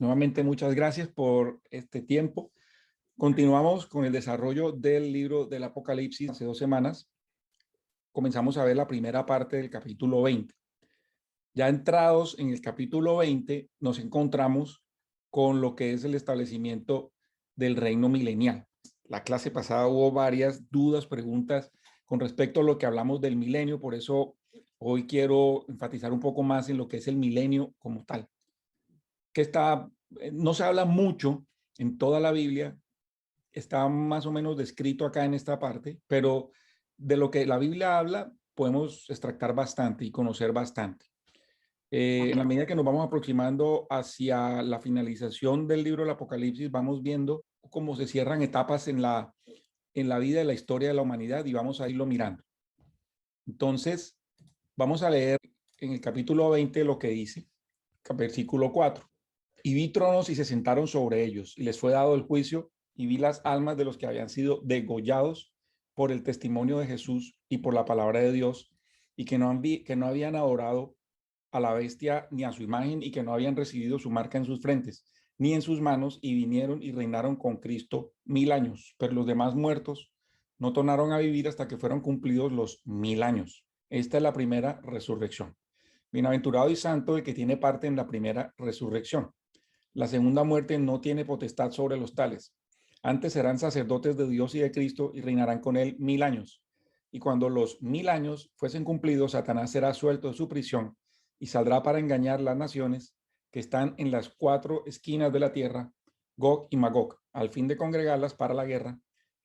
Nuevamente, muchas gracias por este tiempo. Continuamos con el desarrollo del libro del Apocalipsis. Hace 2 semanas comenzamos a ver la primera parte del capítulo 20. Ya entrados en el capítulo 20, nos encontramos con lo que es el establecimiento del reino milenial. La clase pasada hubo varias dudas, preguntas con respecto a lo que hablamos del milenio, por eso hoy quiero enfatizar un poco más en lo que es el milenio como tal. No se habla mucho en toda la Biblia, está más o menos descrito acá en esta parte, pero de lo que la Biblia habla podemos extractar bastante y conocer bastante. En la medida que nos vamos aproximando hacia la finalización del libro del Apocalipsis, vamos viendo cómo se cierran etapas en la vida y la historia de la humanidad y vamos a irlo mirando. Entonces, vamos a leer en el capítulo 20 lo que dice, versículo 4. Y vi tronos y se sentaron sobre ellos, y les fue dado el juicio, y vi las almas de los que habían sido degollados por el testimonio de Jesús y por la palabra de Dios, y que no habían adorado a la bestia ni a su imagen, y que no habían recibido su marca en sus frentes, ni en sus manos, y vinieron y reinaron con Cristo 1000 años. Pero los demás muertos no tornaron a vivir hasta que fueron cumplidos los 1000 años. Esta es la primera resurrección. Bienaventurado y santo el que tiene parte en la primera resurrección. La segunda muerte no tiene potestad sobre los tales. Antes serán sacerdotes de Dios y de Cristo y reinarán con él 1000 años. Y cuando los 1000 años fuesen cumplidos, Satanás será suelto de su prisión y saldrá para engañar las naciones que están en las 4 esquinas de la tierra, Gog y Magog, al fin de congregarlas para la guerra,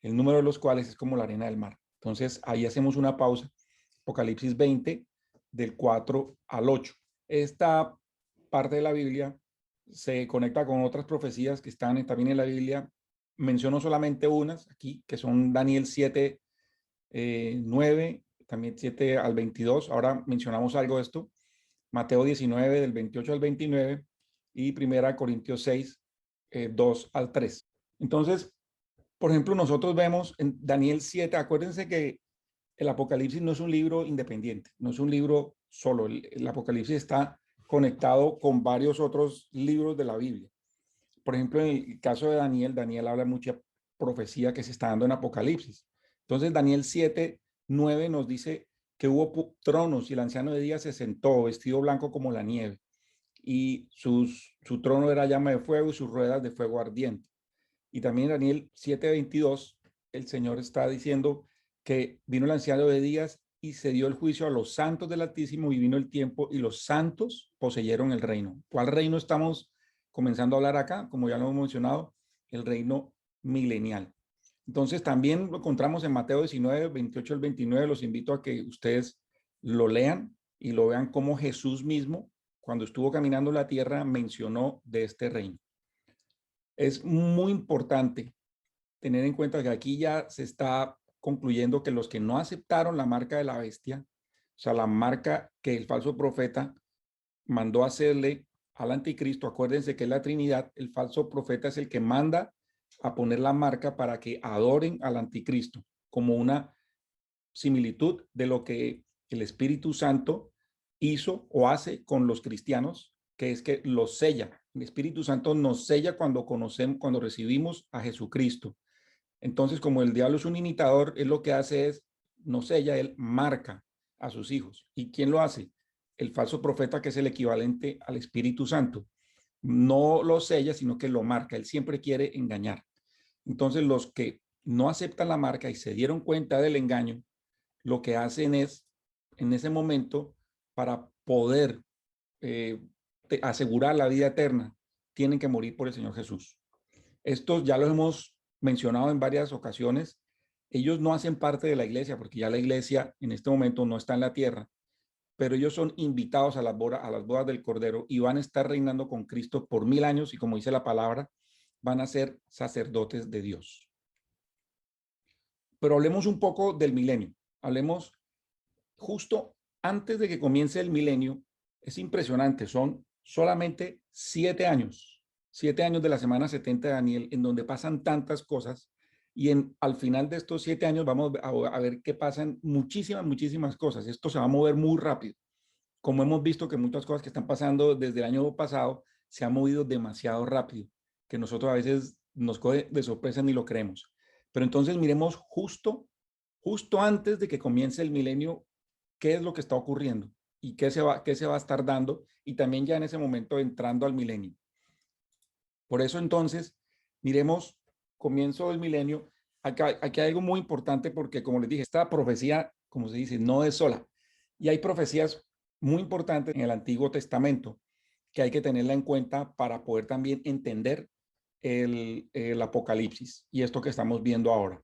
el número de los cuales es como la arena del mar. Entonces, ahí hacemos una pausa. Apocalipsis 20, del 4 al 8. Esta parte de la Biblia se conecta con otras profecías que están también en la Biblia. Menciono solamente unas aquí, que son Daniel 7, 9, también 7 al 22. Ahora mencionamos algo de esto. Mateo 19, del 28 al 29, y Primera Corintios 6, 2 al 3. Entonces, por ejemplo, nosotros vemos en Daniel 7, acuérdense que el Apocalipsis no es un libro independiente, no es un libro solo. El Apocalipsis está conectado con varios otros libros de la Biblia. Por ejemplo, en el caso de Daniel, Daniel habla mucha profecía que se está dando en Apocalipsis. Entonces, Daniel 7, 9 nos dice que hubo tronos y el anciano de día se sentó vestido blanco como la nieve, y su trono era llama de fuego y sus ruedas de fuego ardiente. Y también Daniel 7:22, el Señor está diciendo que vino el anciano de días y se dio el juicio a los santos del Altísimo, y vino el tiempo y los santos poseyeron el reino. ¿Cuál reino estamos comenzando a hablar acá? Como ya lo hemos mencionado, el reino milenial. Entonces también lo encontramos en Mateo 19, 28 al 29. Los invito a que ustedes lo lean y lo vean como Jesús mismo, cuando estuvo caminando la tierra, mencionó de este reino. Es muy importante tener en cuenta que aquí ya se está concluyendo que los que no aceptaron la marca de la bestia, o sea, la marca que el falso profeta mandó hacerle al anticristo, acuérdense que es la Trinidad, el falso profeta es el que manda a poner la marca para que adoren al anticristo, como una similitud de lo que el Espíritu Santo hizo o hace con los cristianos, que es que los sella. El Espíritu Santo nos sella cuando cuando recibimos a Jesucristo. Entonces, como el diablo es un imitador, él lo que hace es, no sella, él marca a sus hijos. ¿Y quién lo hace? El falso profeta, que es el equivalente al Espíritu Santo. No lo sella, sino que lo marca. Él siempre quiere engañar. Entonces, los que no aceptan la marca y se dieron cuenta del engaño, lo que hacen es, en ese momento, para poder asegurar la vida eterna, tienen que morir por el Señor Jesús. Estos ya los hemos mencionado en varias ocasiones. Ellos no hacen parte de la iglesia, porque ya la iglesia en este momento no está en la tierra, pero ellos son invitados a las bodas del Cordero y van a estar reinando con Cristo por 1000 años, y como dice la palabra, van a ser sacerdotes de Dios. Pero hablemos un poco del milenio. Hablemos justo antes de que comience el milenio. Es impresionante, son solamente 7 años, 7 años de la semana 70 de Daniel, en donde pasan tantas cosas, y al final de estos 7 años vamos a ver que pasan muchísimas cosas. Esto se va a mover muy rápido, como hemos visto que muchas cosas que están pasando desde el año pasado se ha movido demasiado rápido, que nosotros a veces nos coge de sorpresa ni lo creemos. Pero entonces miremos justo antes de que comience el milenio, qué es lo que está ocurriendo y qué se va a estar dando, y también ya en ese momento entrando al milenio. Por eso entonces, miremos comienzo del milenio. Aquí hay algo muy importante porque, como les dije, esta profecía, como se dice, no es sola. Y hay profecías muy importantes en el Antiguo Testamento que hay que tenerla en cuenta para poder también entender el Apocalipsis y esto que estamos viendo ahora.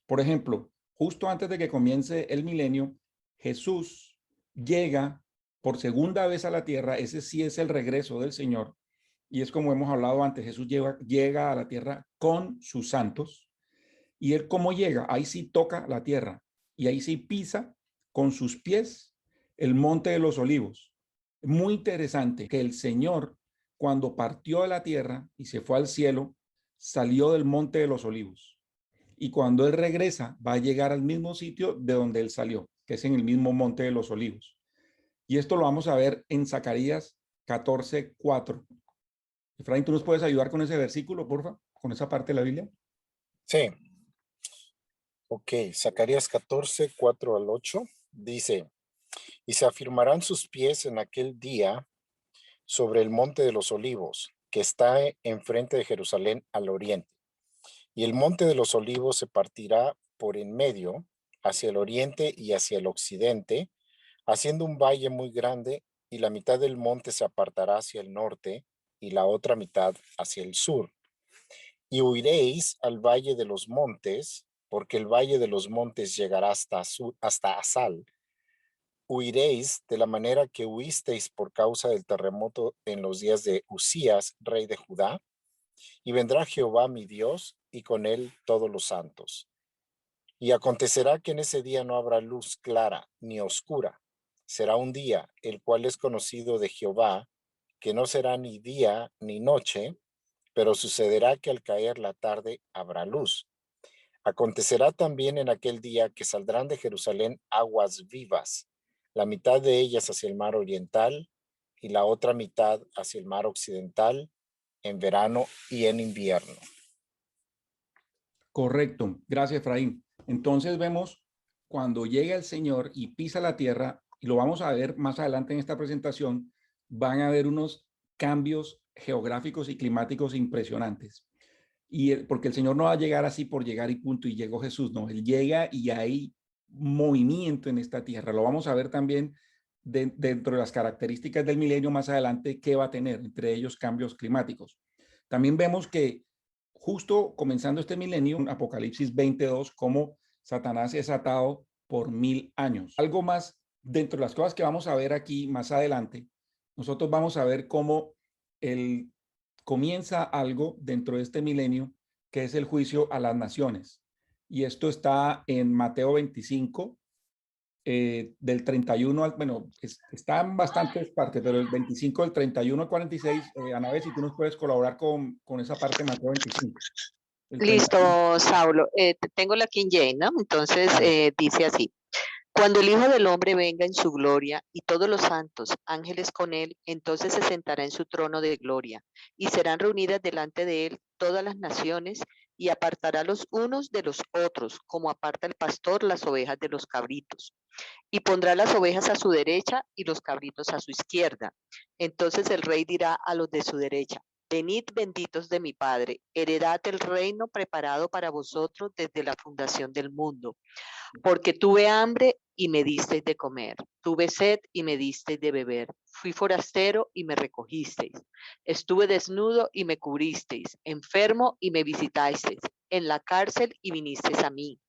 Por ejemplo, justo antes de que comience el milenio, Jesús llega por segunda vez a la tierra. Ese sí es el regreso del Señor. Y es como hemos hablado antes, Jesús llega a la tierra con sus santos. Y él cómo llega, ahí sí toca la tierra y ahí sí pisa con sus pies el monte de los olivos. Muy interesante que el Señor, cuando partió de la tierra y se fue al cielo, salió del monte de los olivos. Y cuando él regresa, va a llegar al mismo sitio de donde él salió, que es en el mismo monte de los olivos. Y esto lo vamos a ver en Zacarías 14:4. Efraín, ¿tú nos puedes ayudar con ese versículo, porfa? Con esa parte de la Biblia. Sí. Ok, Zacarías 14, 4 al 8 dice, y se afirmarán sus pies en aquel día sobre el monte de los olivos, que está enfrente de Jerusalén al oriente. Y el monte de los olivos se partirá por en medio, hacia el oriente y hacia el occidente, haciendo un valle muy grande, y la mitad del monte se apartará hacia el norte y la otra mitad hacia el sur. Y huiréis al valle de los montes, porque el valle de los montes llegará hasta Asal. Huiréis de la manera que huisteis por causa del terremoto en los días de Usías, rey de Judá, y vendrá Jehová mi Dios, y con él todos los santos. Y acontecerá que en ese día no habrá luz clara ni oscura. Será un día, el cual es conocido de Jehová, que no será ni día ni noche, pero sucederá que al caer la tarde habrá luz. Acontecerá también en aquel día que saldrán de Jerusalén aguas vivas, la mitad de ellas hacia el mar oriental y la otra mitad hacia el mar occidental, en verano y en invierno. Correcto. Gracias, Efraín. Entonces vemos cuando llega el Señor y pisa la tierra, y lo vamos a ver más adelante en esta presentación, van a haber unos cambios geográficos y climáticos impresionantes. Porque el Señor no va a llegar así por llegar y punto, y llegó Jesús, no, Él llega y hay movimiento en esta tierra. Lo vamos a ver también dentro de las características del milenio más adelante, qué va a tener, entre ellos cambios climáticos. También vemos que justo comenzando este milenio, Apocalipsis 22, cómo Satanás es atado por 1000 años. Algo más dentro de las cosas que vamos a ver aquí más adelante, nosotros vamos a ver cómo comienza algo dentro de este milenio, que es el juicio a las naciones. Y esto está en Mateo 25, del 31 al, bueno, está en bastantes partes, pero el 25 del 31 al 46, Anabel, si tú nos puedes colaborar con esa parte de Mateo 25. Listo, Saulo. Tengo la King James, ¿no? Entonces dice así. Cuando el Hijo del Hombre venga en su gloria y todos los santos ángeles con él, entonces se sentará en su trono de gloria y serán reunidas delante de él todas las naciones y apartará los unos de los otros, como aparta el pastor las ovejas de los cabritos. Y pondrá las ovejas a su derecha y los cabritos a su izquierda. Entonces el rey dirá a los de su derecha, venid benditos de mi Padre, heredad el reino preparado para vosotros desde la fundación del mundo. Porque tuve hambre y me disteis de comer, tuve sed y me disteis de beber, fui forastero y me recogisteis, estuve desnudo y me cubristeis, enfermo y me visitasteis, en la cárcel y vinisteis a mí.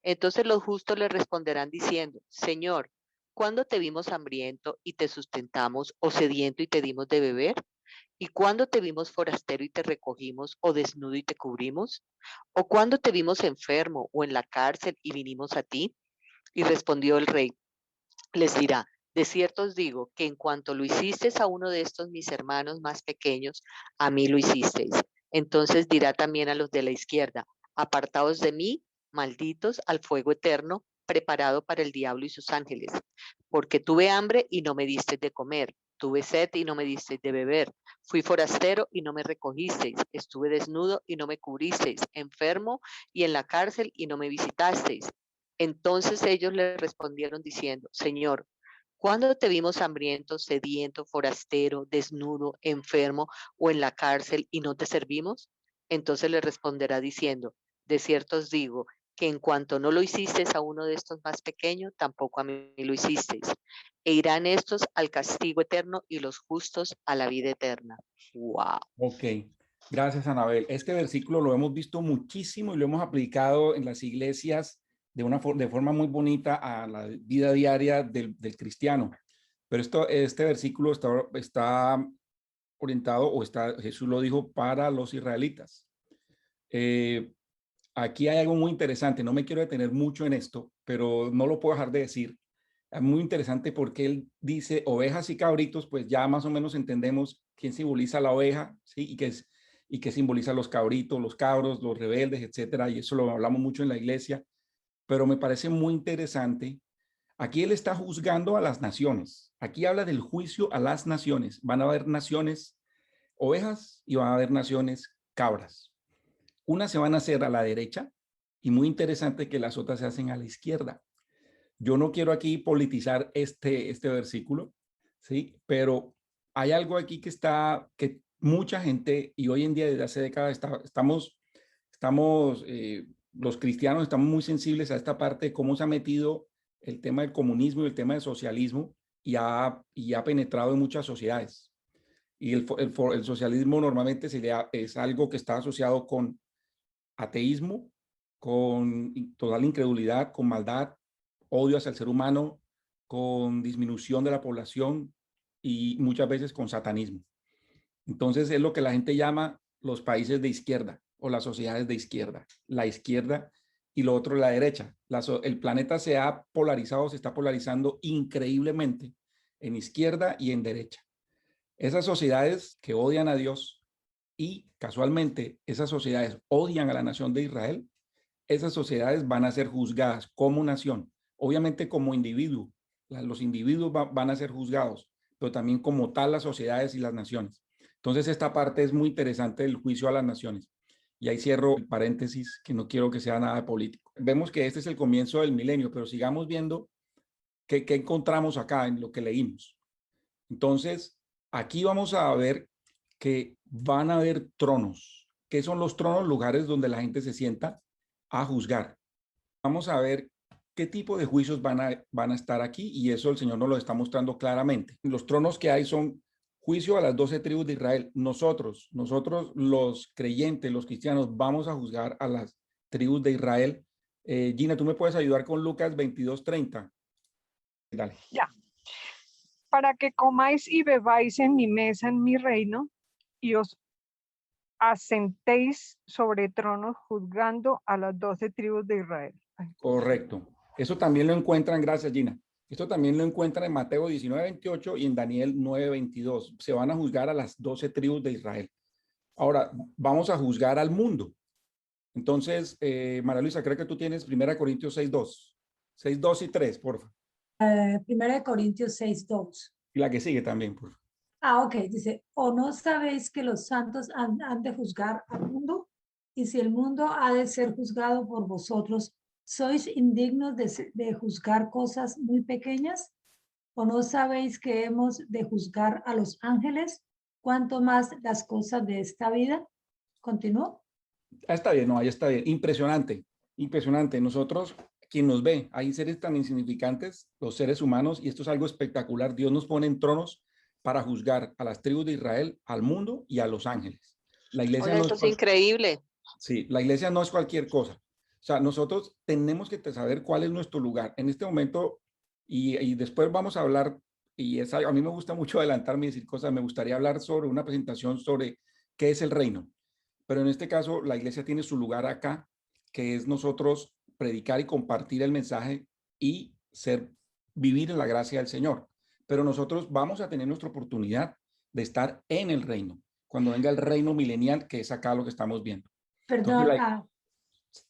Entonces los justos le responderán diciendo, Señor, ¿cuándo te vimos hambriento y te sustentamos, o sediento y te dimos de beber? ¿Y cuándo te vimos forastero y te recogimos, o desnudo y te cubrimos? ¿O cuándo te vimos enfermo o en la cárcel y vinimos a ti? Y respondió el rey, les dirá, de cierto os digo que en cuanto lo hicisteis a uno de estos mis hermanos más pequeños, a mí lo hicisteis. Entonces dirá también a los de la izquierda, apartaos de mí, malditos, al fuego eterno, preparado para el diablo y sus ángeles, porque tuve hambre y no me disteis de comer, Tuve sed y no me disteis de beber. Fui forastero y no me recogisteis. Estuve desnudo y no me cubristeis. Enfermo y en la cárcel y no me visitasteis. Entonces ellos le respondieron diciendo, Señor, ¿cuándo te vimos hambriento, sediento, forastero, desnudo, enfermo o en la cárcel y no te servimos? Entonces le responderá diciendo, de cierto os digo, que en cuanto no lo hicisteis a uno de estos más pequeños, tampoco a mí lo hicisteis. E irán estos al castigo eterno y los justos a la vida eterna. ¡Wow! Ok, gracias, Anabel. Este versículo lo hemos visto muchísimo y lo hemos aplicado en las iglesias de forma muy bonita a la vida diaria del cristiano. Pero este versículo está orientado, Jesús lo dijo, para los israelitas. Aquí hay algo muy interesante, no me quiero detener mucho en esto, pero no lo puedo dejar de decir. Es muy interesante porque él dice ovejas y cabritos, pues ya más o menos entendemos quién simboliza la oveja, ¿sí? Y qué simboliza los cabritos, los cabros, los rebeldes, etcétera. Y eso lo hablamos mucho en la iglesia, pero me parece muy interesante. Aquí él está juzgando a las naciones. Aquí habla del juicio a las naciones. Van a haber naciones ovejas y van a haber naciones cabras. Unas se van a hacer a la derecha y muy interesante que las otras se hacen a la izquierda. Yo no quiero aquí politizar este versículo, ¿sí? Pero hay algo aquí que mucha gente, y hoy en día desde hace décadas los cristianos estamos muy sensibles a esta parte de cómo se ha metido el tema del comunismo y el tema del socialismo y ha penetrado en muchas sociedades. Y el socialismo normalmente es algo que está asociado con ateísmo, con total incredulidad, con maldad, odio hacia el ser humano, con disminución de la población y muchas veces con satanismo. Entonces es lo que la gente llama los países de izquierda o las sociedades de izquierda. La izquierda y lo otro la derecha. El planeta se está polarizando increíblemente en izquierda y en derecha. Esas sociedades que odian a Dios y casualmente esas sociedades odian a la nación de Israel, esas sociedades van a ser juzgadas como nación, obviamente como individuo. Los individuos van a ser juzgados, pero también como tal las sociedades y las naciones. Entonces esta parte es muy interesante del juicio a las naciones. Y ahí cierro el paréntesis, que no quiero que sea nada político. Vemos que este es el comienzo del milenio, pero sigamos viendo qué encontramos acá en lo que leímos. Entonces, aquí vamos a ver que van a haber tronos. ¿Qué son los tronos? Lugares donde la gente se sienta a juzgar. Vamos a ver qué tipo de juicios van a estar aquí y eso el Señor nos lo está mostrando claramente. Los tronos que hay son juicio a las 12 tribus de Israel. Nosotros los creyentes, los cristianos, vamos a juzgar a las tribus de Israel. Gina, ¿tú me puedes ayudar con Lucas 22:30? Dale. Ya. Para que comáis y bebáis en mi mesa, en mi reino, y os asentéis sobre tronos juzgando a las 12 tribus de Israel. Correcto. Eso también lo encuentran, gracias Gina. Esto también lo encuentran en Mateo 19:28 y en Daniel 9:22. Se van a juzgar a las 12 tribus de Israel. Ahora, vamos a juzgar al mundo. Entonces, María Luisa, creo que tú tienes 1 Corintios 6:2. 6:2 y 3, por favor. 1 Corintios 6:2. Y la que sigue también, por favor. Ok, dice, ¿o no sabéis que los santos han de juzgar al mundo? Y si el mundo ha de ser juzgado por vosotros, ¿sois indignos de juzgar cosas muy pequeñas? ¿O no sabéis que hemos de juzgar a los ángeles? ¿Cuánto más las cosas de esta vida? ¿Continúo? Está bien, no, ahí está bien. Impresionante, impresionante. Nosotros, quien nos ve, hay seres tan insignificantes, los seres humanos, y esto es algo espectacular. Dios nos pone en tronos para juzgar a las tribus de Israel, al mundo y a los ángeles. La iglesia Oye, esto es increíble. Sí, la iglesia no es cualquier cosa. O sea, nosotros tenemos que saber cuál es nuestro lugar. En este momento, y después vamos a hablar, a mí me gusta mucho adelantarme y decir cosas, me gustaría hablar sobre una presentación sobre qué es el reino. Pero en este caso, la iglesia tiene su lugar acá, que es nosotros predicar y compartir el mensaje y vivir en la gracia del Señor. Pero nosotros vamos a tener nuestra oportunidad de estar en el reino, cuando venga el reino milenial, que es acá lo que estamos viendo. Perdón,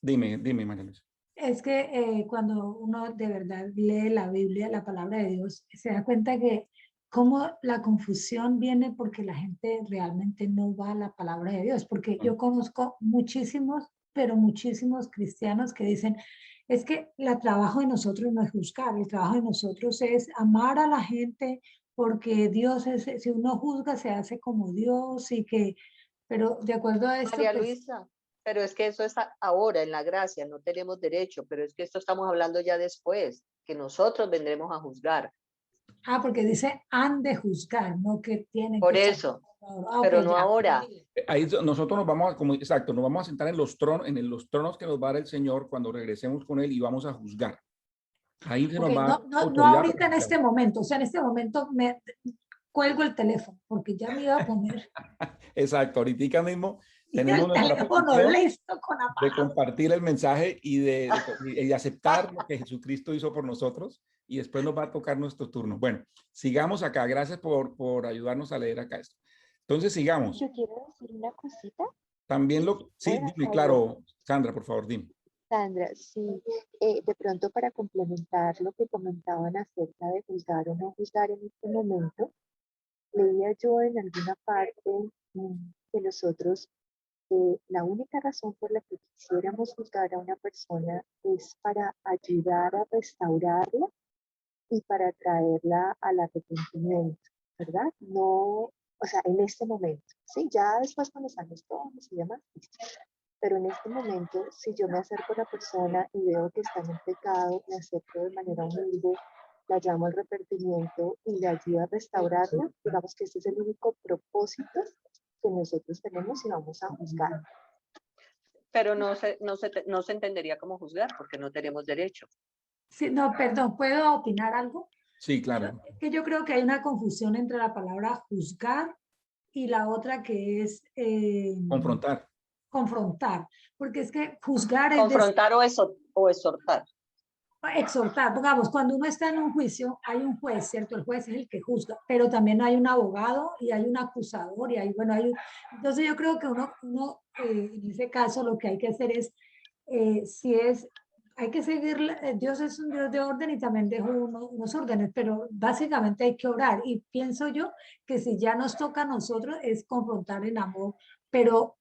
Dime, María Luisa. es que cuando uno de verdad lee la Biblia, la palabra de Dios, se da cuenta que cómo la confusión viene porque la gente realmente no va a la palabra de Dios, porque yo conozco muchísimos, pero muchísimos cristianos que dicen, es que el trabajo de nosotros no es juzgar, el trabajo de nosotros es amar a la gente, porque Dios es, si uno juzga se hace como Dios y que, pero de acuerdo a esto, María pues, Luisa, pero es que eso es ahora en la gracia, no tenemos derecho, pero es que esto estamos hablando ya después, que nosotros vendremos a juzgar. porque dice han de juzgar, no que tienen Por que eso, ok, pero no ya. ahora. Ahí nosotros nos vamos a, como, exacto, nos vamos a sentar en los tronos, los tronos que nos va a dar el Señor cuando regresemos con Él y vamos a juzgar. Ahí se nos Ok, va a no, dar no, no autoridad. ahorita en este momento, o sea, en este momento me cuelgo el teléfono porque ya me iba a poner Exacto, ahorita mismo tenemos el nuestra teléfono petición listo con la de palabra. compartir el mensaje y de aceptar lo que Jesucristo hizo por nosotros y después nos va a tocar nuestro turno. Bueno, sigamos acá. Gracias por ayudarnos a leer acá esto. Entonces, sigamos. Yo quiero decir una cosita. También sí, Hola, dime, Saulo. claro, Sandra, por favor, dime. Sandra, sí, de pronto para complementar lo que comentaban acerca de juzgar o no juzgar en este momento, leía yo en alguna parte que nosotros, la única razón por la que quisiéramos juzgar a una persona es para ayudar a restaurarla y para traerla al arrepentimiento, ¿verdad? No, o sea, en este momento, sí, ya después cuando salen todos y demás, listo. Pero en este momento, si yo me acerco a la persona y veo que está en un pecado, me acerco de manera humilde, la llamo al arrepentimiento y le ayudo a restaurarla, digamos que ese es el único propósito que nosotros tenemos y vamos a juzgar. Pero no se entendería cómo juzgar porque no tenemos derecho. Sí, no, perdón, ¿puedo opinar algo? Sí, claro. Es que yo creo que hay una confusión entre la palabra juzgar y la otra que es Confrontar. confrontar, porque es que juzgar es Confrontar o exhortar. exhortar, digamos, cuando uno está en un juicio, hay un juez, ¿cierto? El juez es el que juzga, pero también hay un abogado y hay un acusador y hay, bueno, entonces yo creo que uno en ese caso lo que hay que hacer es, hay que seguir, Dios es un Dios de orden y también dejó unos órdenes, pero básicamente hay que orar y pienso yo que si ya nos toca a nosotros es confrontar en amor, pero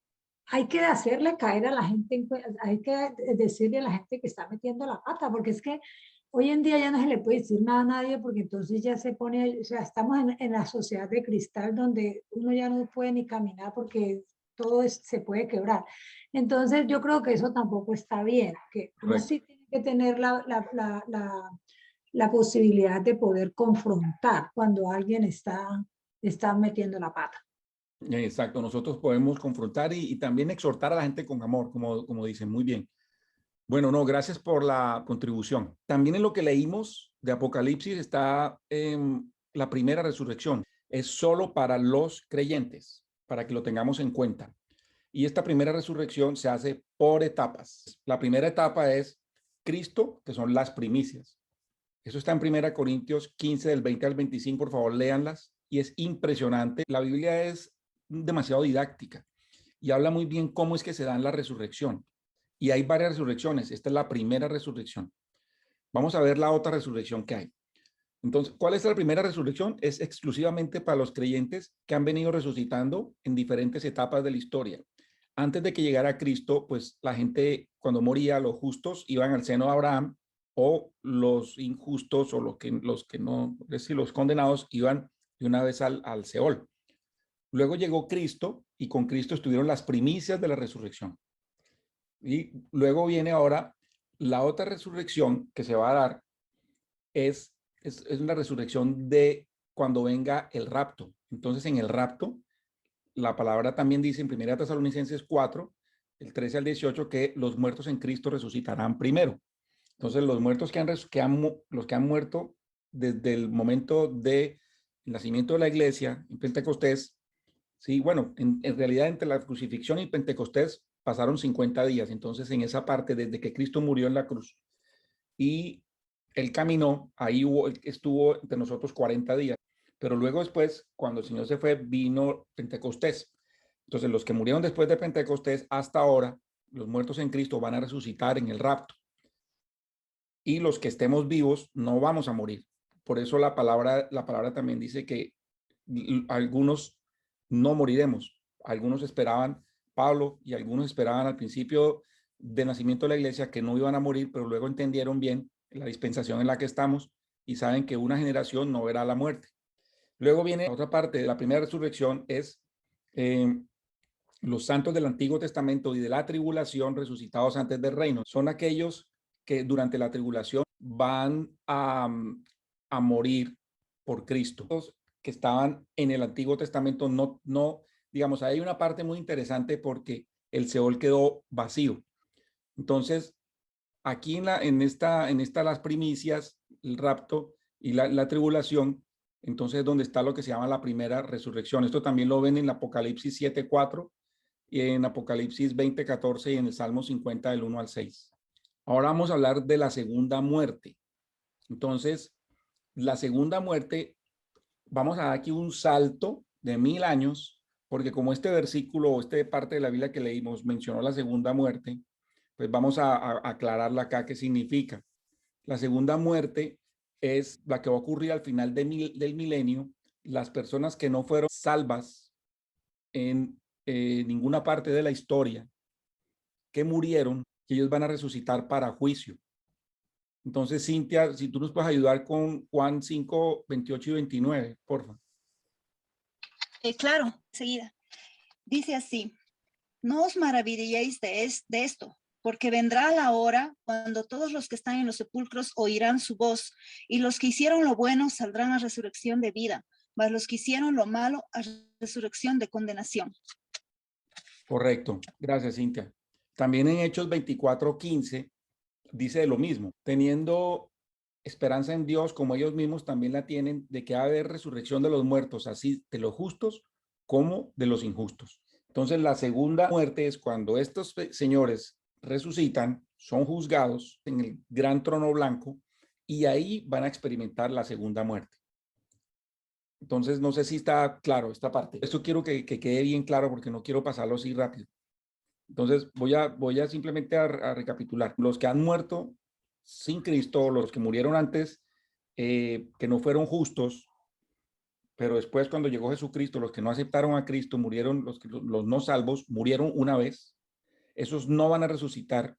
hay que hacerle caer a la gente, hay que decirle a la gente que está metiendo la pata, porque es que hoy en día ya no se le puede decir nada a nadie, porque entonces ya se pone, o sea, estamos en la sociedad de cristal donde uno ya no puede ni caminar porque todo se puede quebrar. Entonces yo creo que eso tampoco está bien, que uno sí tiene que tener la posibilidad de poder confrontar cuando alguien está metiendo la pata. Exacto, nosotros podemos confrontar y también exhortar a la gente con amor, como dicen, muy bien. Bueno, no, gracias por la contribución. También en lo que leímos de Apocalipsis está la primera resurrección. Es solo para los creyentes, para que lo tengamos en cuenta. Y esta primera resurrección se hace por etapas. La primera etapa es Cristo, que son las primicias. Eso está en 1 Corintios 15, del 20 al 25, por favor, léanlas. Y es impresionante. La Biblia es demasiado didáctica y habla muy bien cómo es que se dan la resurrección. Y hay varias resurrecciones. Esta es la primera resurrección. Vamos a ver la otra resurrección que hay. Entonces, ¿cuál es la primera resurrección? Es exclusivamente para los creyentes que han venido resucitando en diferentes etapas de la historia. Antes de que llegara Cristo, pues la gente cuando moría, los justos iban al seno de Abraham, o los injustos o los que no, es decir, los condenados iban de una vez al Seol. Luego llegó Cristo y con Cristo estuvieron las primicias de la resurrección. Y luego viene ahora la otra resurrección que se va a dar, es una resurrección de cuando venga el rapto. Entonces en el rapto, la palabra también dice en 1 Tesalonicenses 4, el 13 al 18, que los muertos en Cristo resucitarán primero. Entonces los muertos los que han muerto desde el momento del nacimiento de la iglesia en Pentecostés, sí, bueno, en realidad entre la crucifixión y Pentecostés pasaron 50 días. Entonces en esa parte, desde que Cristo murió en la cruz y él caminó, ahí estuvo entre nosotros 40 días. Pero luego después, cuando el Señor se fue, vino Pentecostés. Entonces los que murieron después de Pentecostés hasta ahora, los muertos en Cristo van a resucitar en el rapto. Y los que estemos vivos no vamos a morir. Por eso la palabra también dice que algunos no moriremos. Algunos esperaban, Pablo y algunos esperaban al principio de nacimiento de la iglesia que no iban a morir, pero luego entendieron bien la dispensación en la que estamos y saben que una generación no verá la muerte. Luego viene otra parte de la primera resurrección, es los santos del Antiguo Testamento y de la tribulación resucitados antes del reino. Son aquellos que durante la tribulación van a morir por Cristo. Los que estaban en el Antiguo Testamento no, digamos, hay una parte muy interesante porque el Seol quedó vacío. Entonces, aquí en esta las primicias, el rapto y la tribulación, entonces donde está lo que se llama la primera resurrección. Esto también lo ven en Apocalipsis 7:4 y en Apocalipsis 20:14 y en el Salmo 50 del 1 al 6. Ahora vamos a hablar de la segunda muerte. Entonces, la segunda muerte, vamos a dar aquí un salto de 1000 años, porque como este versículo o esta parte de la Biblia que leímos mencionó la segunda muerte, pues vamos a aclararla acá qué significa. La segunda muerte es la que va a ocurrir al final del milenio. Las personas que no fueron salvas en ninguna parte de la historia, que murieron, que ellos van a resucitar para juicio. Entonces, Cintia, si tú nos puedes ayudar con Juan 5, 28 y 29, por favor. Claro, enseguida. Dice así: no os maravilléis de esto, porque vendrá la hora cuando todos los que están en los sepulcros oirán su voz, y los que hicieron lo bueno saldrán a resurrección de vida, mas los que hicieron lo malo a resurrección de condenación. Correcto, gracias, Cintia. También en Hechos 24:15 dice lo mismo, teniendo esperanza en Dios como ellos mismos también la tienen, de que va a haber resurrección de los muertos, así de los justos como de los injustos. Entonces la segunda muerte es cuando estos señores resucitan, son juzgados en el gran trono blanco y ahí van a experimentar la segunda muerte. Entonces no sé si está claro esta parte. Esto quiero que quede bien claro porque no quiero pasarlo así rápido. Entonces voy a simplemente a recapitular. Los que han muerto sin Cristo, los que murieron antes, que no fueron justos, pero después cuando llegó Jesucristo, los que no aceptaron a Cristo murieron, los no salvos murieron una vez. Esos no van a resucitar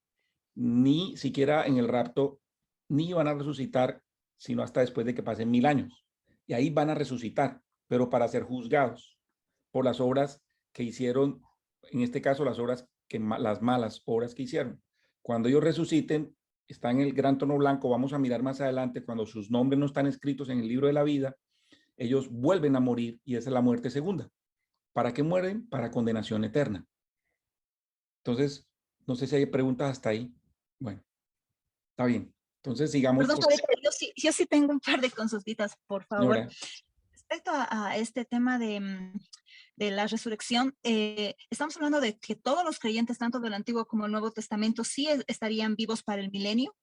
ni siquiera en el rapto, ni van a resucitar sino hasta después de que pasen 1000 años. Y ahí van a resucitar, pero para ser juzgados por las obras que hicieron, en este caso las malas obras que hicieron. Cuando ellos resuciten, están en el gran trono blanco, vamos a mirar más adelante, cuando sus nombres no están escritos en el libro de la vida, ellos vuelven a morir y esa es la muerte segunda. ¿Para qué mueren? Para condenación eterna. Entonces, no sé si hay preguntas hasta ahí. Bueno, está bien. Entonces, sigamos. Perdón, yo sí tengo un par de consultitas, por favor. Señora. Respecto a este tema de la resurrección, estamos hablando de que todos los creyentes, tanto del Antiguo como del Nuevo Testamento, sí estarían vivos para el milenio.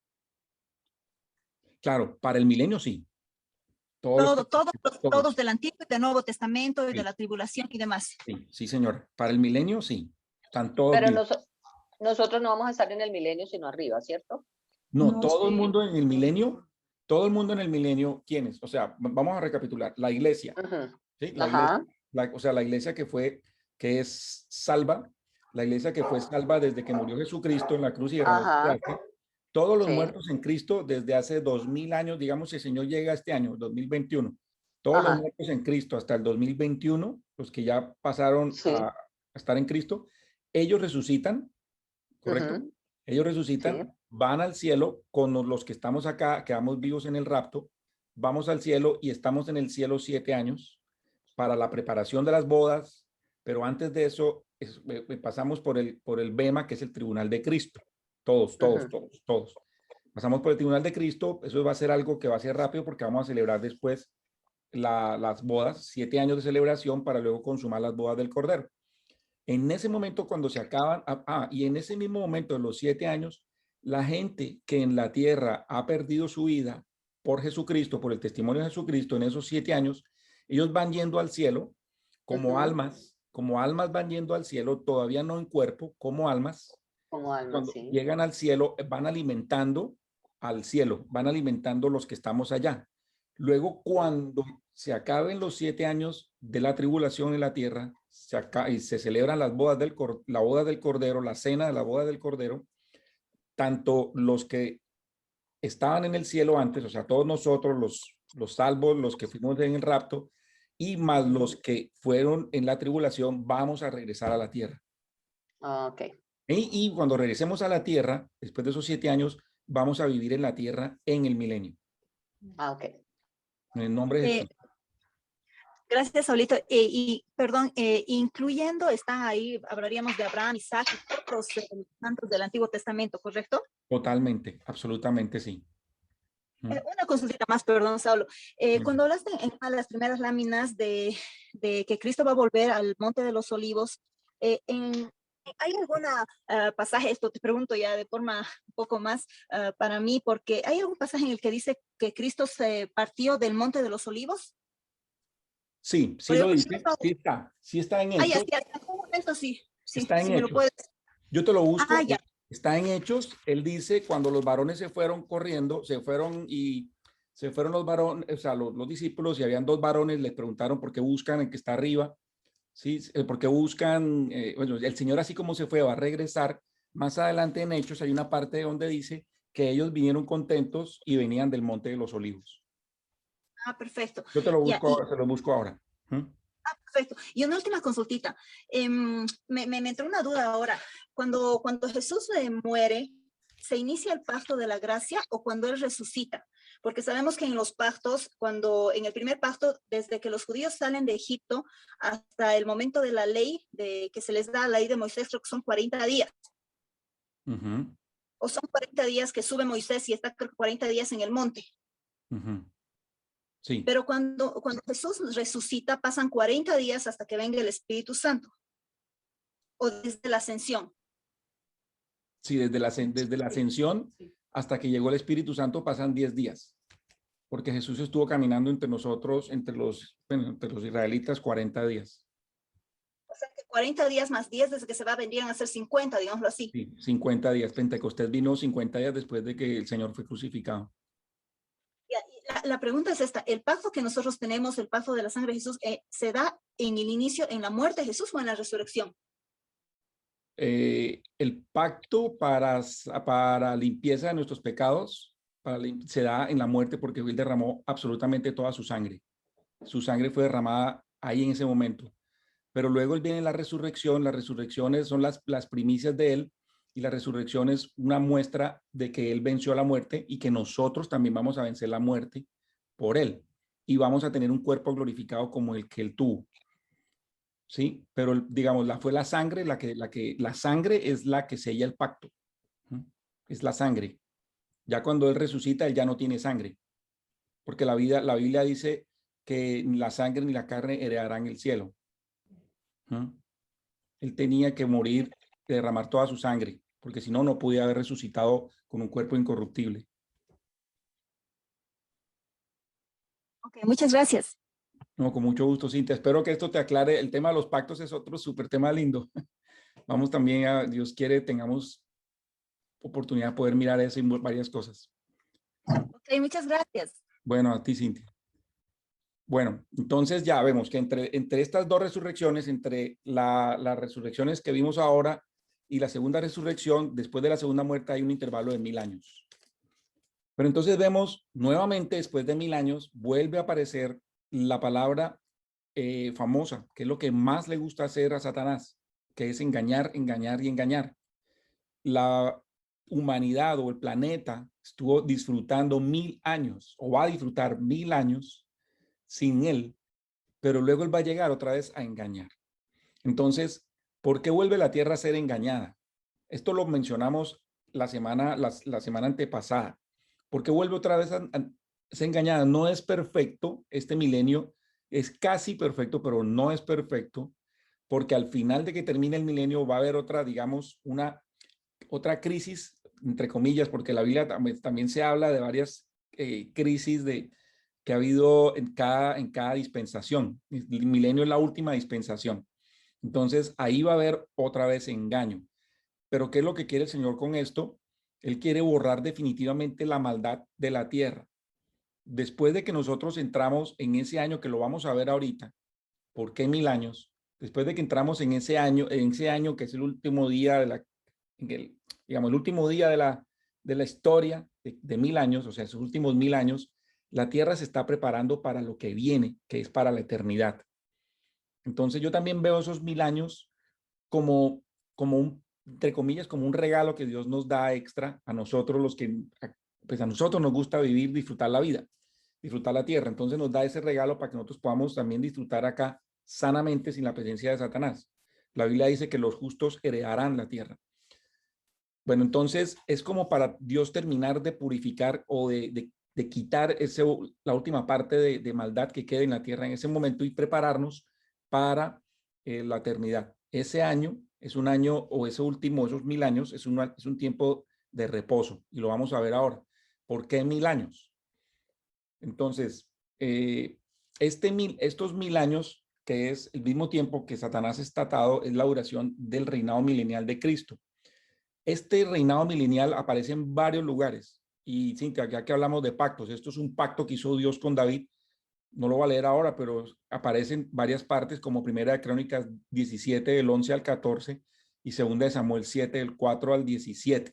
Claro, para el milenio sí. Todos del Antiguo y del Nuevo Testamento y Sí. de la tribulación y demás. Sí, sí, señora. Para el milenio sí. Están todos Pero vivos. nosotros no vamos a estar en el milenio, sino arriba, ¿cierto? No, No, todo el sí. mundo en el milenio, todo el mundo en el milenio, ¿quiénes? O sea, vamos a recapitular. La iglesia, Ujú. ¿sí? La Ajá. iglesia, o sea, la iglesia que es salva, la iglesia que fue salva desde que murió Jesucristo en la cruz y derramó su Ajá. sangre. Todos los Sí. muertos en Cristo desde hace 2000 años, digamos, si el Señor llega este año, 2021, todos los Ajá. muertos en Cristo hasta el 2021, los que ya pasaron Sí. a estar en Cristo, ellos resucitan, ¿correcto? Ujú. Ellos resucitan, Sí. van al cielo con los que estamos acá, quedamos vivos en el rapto, vamos al cielo y estamos en el cielo 7 años para la preparación de las bodas, pero antes de eso pasamos por el Bema, que es el tribunal de Cristo. Todos. Pasamos por el tribunal de Cristo, eso va a ser algo que va a ser rápido porque vamos a celebrar después las bodas, 7 años de celebración para luego consumar las bodas del Cordero. En ese momento cuando se acaban, y en ese mismo momento de los 7 años, la gente que en la tierra ha perdido su vida por Jesucristo, por el testimonio de Jesucristo, en esos 7 años, ellos van yendo al cielo como almas van yendo al cielo, todavía no en cuerpo, como almas. Como alma, Cuando sí. llegan al cielo, van alimentando al cielo, van alimentando los que estamos allá. Luego, cuando se acaben los 7 años de la tribulación en la tierra, y se celebran las bodas la boda del Cordero, la cena de la boda del Cordero, tanto los que estaban en el cielo antes, o sea, todos nosotros, los salvos, los que fuimos en el rapto, y más los que fueron en la tribulación, vamos a regresar a la tierra. Ok. Y cuando regresemos a la tierra, después de esos 7 años, vamos a vivir en la tierra en el milenio. Ok. En el nombre de Jesús. Gracias, Saulito. Y perdón, incluyendo, están ahí, hablaríamos de Abraham, Isaac y otros santos del Antiguo Testamento, ¿correcto? Totalmente, absolutamente sí. Una consulta más, perdón, Saulo. Cuando hablaste en una de las primeras láminas de que Cristo va a volver al Monte de los Olivos, ¿hay alguna pasaje, esto te pregunto ya de forma un poco más para mí, porque hay algún pasaje en el que dice que Cristo se partió del Monte de los Olivos? Sí, sí Pero lo yo- dice, sí está en Ah, ya, Hechos, sí, en algún momento sí, sí, está en sí me lo Hechos. puedes. Yo te lo busco, Ah, ya. está en Hechos, él dice, cuando los varones se fueron corriendo, se fueron los varones, o sea, los discípulos, y habían 2 varones, les preguntaron por qué buscan el que está arriba, ¿sí? ¿Por qué buscan? Bueno, el Señor así como se fue, va a regresar. Más adelante en Hechos hay una parte donde dice que ellos vinieron contentos y venían del Monte de los Olivos. Ah, perfecto. Yo te lo Ya, busco, se lo busco ahora. perfecto. Y una última consultita. Me entró una duda ahora. Cuando Jesús muere, ¿se inicia el pacto de la gracia o cuando Él resucita? Porque sabemos que en los pactos, en el primer pacto, desde que los judíos salen de Egipto hasta el momento de la ley, de que se les da la ley de Moisés, creo que son 40 días. O son 40 días que sube Moisés y está creo que 40 días en el monte. Sí. Pero cuando Jesús resucita, pasan 40 días hasta que venga el Espíritu Santo. O desde la ascensión. Sí, desde la ascensión hasta que llegó el Espíritu Santo pasan 10 días, porque Jesús estuvo caminando entre nosotros, entre los israelitas, 40 días. O sea que 40 días más 10 desde que se va vendrían a ser 50, digámoslo así. Sí, 50 días. Pentecostés vino 50 días después de que el Señor fue crucificado. La pregunta es esta, ¿el pacto que nosotros tenemos, el pacto de la sangre de Jesús, se da en el inicio, en la muerte de Jesús o en la resurrección? El pacto para limpieza de nuestros pecados se da en la muerte porque Él derramó absolutamente toda su sangre. Su sangre fue derramada ahí en ese momento. Pero luego viene la resurrección. Las resurrecciones son las primicias de Él, y la resurrección es una muestra de que Él venció la muerte y que nosotros también vamos a vencer la muerte por Él. Y vamos a tener un cuerpo glorificado como el que Él tuvo. Sí, pero digamos, fue la sangre, la sangre es la que sella el pacto. Es la sangre. Ya cuando Él resucita, Él ya no tiene sangre. Porque la Biblia dice que ni la sangre ni la carne heredarán el cielo. Él tenía que morir, derramar toda su sangre, porque si no, no podía haber resucitado con un cuerpo incorruptible. Ok, muchas gracias. No, con mucho gusto, Cintia. Espero que esto te aclare. El tema de los pactos es otro súper tema lindo. Vamos también a, Dios quiere, tengamos oportunidad de poder mirar eso y varias cosas. Ok, muchas gracias. Bueno, a ti, Cintia. Bueno, entonces ya vemos que entre estas 2 resurrecciones, entre las resurrecciones que vimos ahora y la segunda resurrección, después de la segunda muerte hay un intervalo de 1000 años. Pero entonces vemos nuevamente, después de 1000 años, vuelve a aparecer la palabra famosa, que es lo que más le gusta hacer a Satanás, que es engañar, engañar y engañar. La humanidad o el planeta estuvo disfrutando 1000 años, o va a disfrutar 1000 años sin Él, pero luego Él va a llegar otra vez a engañar. Entonces, ¿por qué vuelve la tierra a ser engañada? Esto lo mencionamos la semana antepasada. ¿Por qué vuelve otra vez a ser engañada? No es perfecto, este milenio es casi perfecto, pero no es perfecto, porque al final de que termine el milenio va a haber otra, digamos, otra crisis, entre comillas, porque la Biblia también se habla de varias crisis que ha habido en cada dispensación. El milenio es la última dispensación. Entonces, ahí va a haber otra vez engaño. Pero ¿qué es lo que quiere el Señor con esto? Él quiere borrar definitivamente la maldad de la tierra. después de que nosotros entramos en ese año que lo vamos a ver ahorita, ¿por qué 1000 años? Después de que entramos en ese año que es el último día digamos, el último día de la historia de 1000 años, o sea, esos últimos 1000 años, la tierra se está preparando para lo que viene, que es para la eternidad. Entonces yo también veo esos 1000 años como entre comillas, como un regalo que Dios nos da extra a nosotros los que, pues a nosotros nos gusta vivir, disfrutar la vida, disfrutar la tierra. Entonces nos da ese regalo para que nosotros podamos también disfrutar acá sanamente sin la presencia de Satanás. La Biblia dice que los justos heredarán la tierra. Bueno, entonces es como para Dios terminar de purificar o de quitar la última parte de maldad que quede en la tierra en ese momento y prepararnos para la eternidad. Ese año es un año, o esos 1000 años, es un tiempo de reposo, y lo vamos a ver ahora. ¿Por qué 1000 años? Entonces, estos 1000 años, que es el mismo tiempo que Satanás está atado, es la duración del reinado milenial de Cristo. Este reinado milenial aparece en varios lugares. Y Cintia, ya que hablamos de pactos, esto es un pacto que hizo Dios con David. No lo voy a leer ahora, pero aparece en varias partes, como Primera de Crónicas 17, del 11 al 14, y Segunda de Samuel 7, del 4 al 17.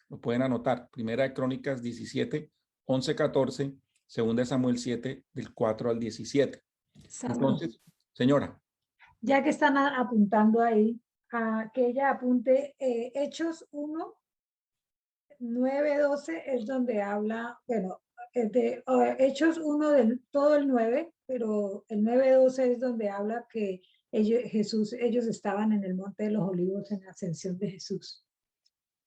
Lo pueden anotar. Primera de Crónicas 17, 11, 14, Segunda de Samuel 7, del 4 al 17. Entonces, señora. Ya que están apuntando ahí, que ella apunte Hechos 1, 9, 12 es donde habla, bueno, Hechos 1 del todo el 9, pero el 9, 12 es donde habla que ellos estaban en el Monte de los Olivos en la ascensión de Jesús.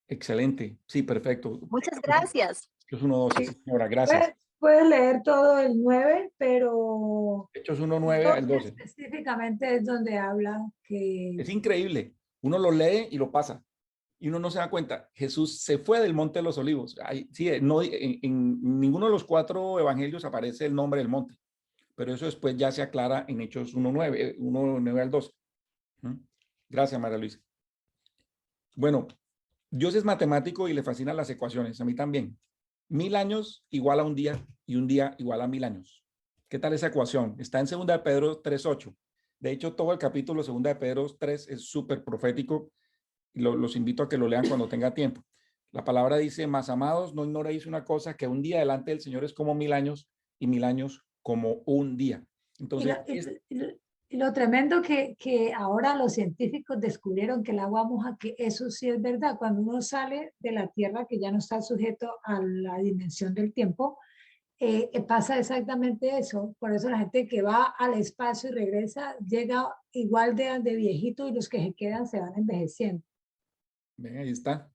Excelente, sí, perfecto. Muchas gracias. Hechos 1, 12, Sí. señora, gracias. Puedes leer todo el 9, pero Hechos 1, 9 al 12. específicamente es donde habla que... Es increíble. Uno lo lee y lo pasa. Y uno no se da cuenta. Jesús se fue del Monte de los Olivos. Sí, no, en ninguno de los 4 evangelios aparece el nombre del monte. Pero eso después ya se aclara en Hechos 1, 9 al 12. Gracias, María Luisa. Bueno, Dios es matemático y le fascinan las ecuaciones. A mí también. 1000 años igual a un día y un día igual a 1000 años. ¿Qué tal esa ecuación? Está en 2 de Pedro 3:8. De hecho, todo el capítulo 2 de Pedro 3 es súper profético. Los invito a que lo lean cuando tenga tiempo. La palabra dice: mas amados, no ignoréis una cosa, que un día delante del Señor es como 1000 años y 1000 años como un día. Entonces, y lo tremendo que ahora los científicos descubrieron que el agua moja, que eso sí es verdad. Cuando uno sale de la Tierra, que ya no está sujeto a la dimensión del tiempo, pasa exactamente eso. Por eso la gente que va al espacio y regresa llega igual de viejito, y los que se quedan se van envejeciendo. Ven, ahí está.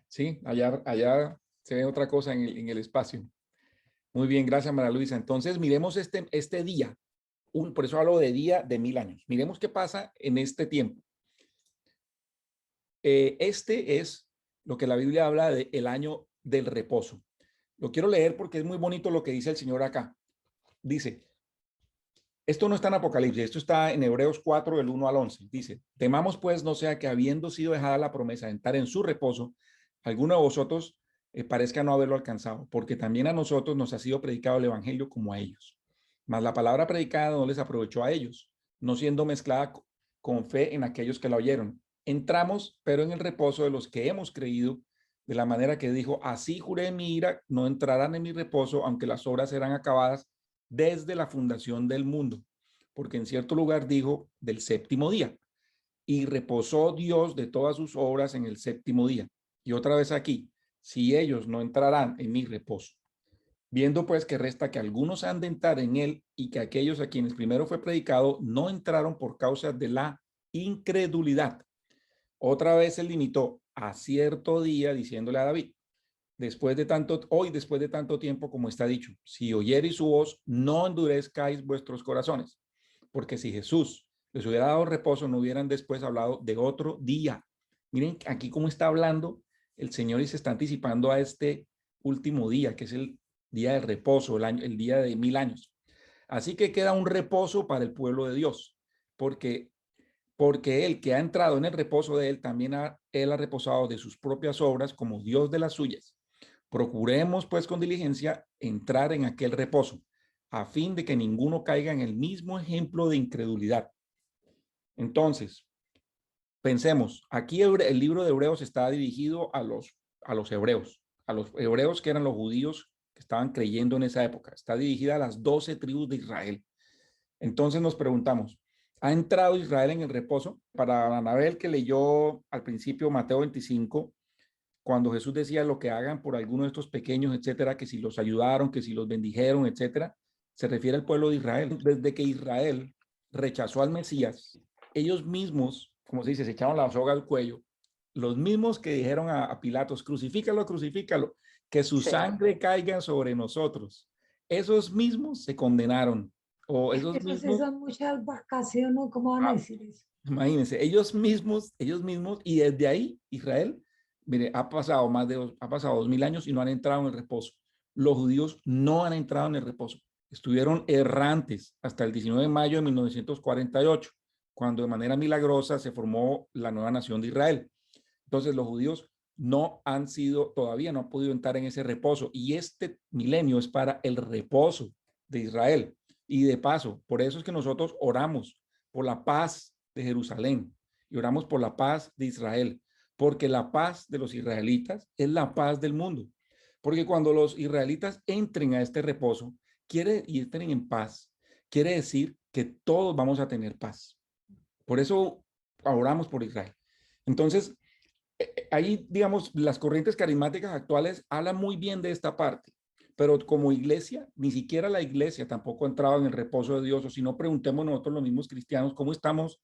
Sí, allá se ve otra cosa en el espacio. Muy bien, gracias, María Luisa. Entonces, miremos este día. Por eso hablo de día de 1000 años. Miremos qué pasa en este tiempo. Este es lo que la Biblia habla de el año del reposo. Lo quiero leer porque es muy bonito lo que dice el Señor acá. Dice, esto no está en Apocalipsis, esto está en Hebreos 4, del 1 al 11. Dice, temamos pues no sea que habiendo sido dejada la promesa de entrar en su reposo, alguno de vosotros parezca no haberlo alcanzado, porque también a nosotros nos ha sido predicado el evangelio como a ellos. Mas la palabra predicada no les aprovechó a ellos, no siendo mezclada con fe en aquellos que la oyeron. Entramos, pero en el reposo de los que hemos creído, de la manera que dijo, así juré en mi ira, no entrarán en mi reposo, aunque las obras eran acabadas desde la fundación del mundo. Porque en cierto lugar dijo, del séptimo día. Y reposó Dios de todas sus obras en el séptimo día. Y otra vez aquí, si ellos no entrarán en mi reposo. Viendo pues que resta que algunos han de entrar en él, y que aquellos a quienes primero fue predicado no entraron por causa de la incredulidad. Otra vez se limitó a cierto día, diciéndole a David, después de tanto tiempo como está dicho, si oyereis su voz, no endurezcáis vuestros corazones, porque si Jesús les hubiera dado reposo, no hubieran después hablado de otro día. Miren aquí cómo está hablando el Señor, y se está anticipando a este último día, que es el día de reposo, el día de 1000 años. Así que queda un reposo para el pueblo de Dios, porque él que ha entrado en el reposo de él, también él ha reposado de sus propias obras como Dios de las suyas. Procuremos pues con diligencia entrar en aquel reposo, a fin de que ninguno caiga en el mismo ejemplo de incredulidad. Entonces, pensemos, aquí el libro de Hebreos está dirigido a los hebreos que eran los judíos que estaban creyendo en esa época. Está dirigida a las 12 tribus de Israel. Entonces nos preguntamos, ¿ha entrado Israel en el reposo? Para Anabel, que leyó al principio Mateo 25, cuando Jesús decía lo que hagan por alguno de estos pequeños, etcétera, que si los ayudaron, que si los bendijeron, etcétera, se refiere al pueblo de Israel. Desde que Israel rechazó al Mesías, ellos mismos, como se dice, se echaron la soga al cuello, los mismos que dijeron a Pilatos, crucifícalo, crucifícalo, que su Sí. sangre caiga sobre nosotros. Esos mismos se condenaron, o esos Eso sí mismos, son muchas vacaciones, ¿cómo van a ah, decir eso? imagínense, ellos mismos, y desde ahí Israel, mire, ha pasado 2000 años y no han entrado en el reposo. Los judíos no han entrado en el reposo. Estuvieron errantes hasta el 19 de mayo de 1948, cuando de manera milagrosa se formó la nueva nación de Israel. Entonces los judíos todavía no han podido entrar en ese reposo, y este milenio es para el reposo de Israel. Y de paso, por eso es que nosotros oramos por la paz de Jerusalén y oramos por la paz de Israel, porque la paz de los israelitas es la paz del mundo. Porque cuando los israelitas entren a este reposo y estén en paz, quiere decir que todos vamos a tener paz. Por eso oramos por Israel. Entonces, ahí, digamos, las corrientes carismáticas actuales hablan muy bien de esta parte, pero como iglesia, ni siquiera la iglesia tampoco ha entrado en el reposo de Dios, o si no, preguntemos nosotros los mismos cristianos cómo estamos,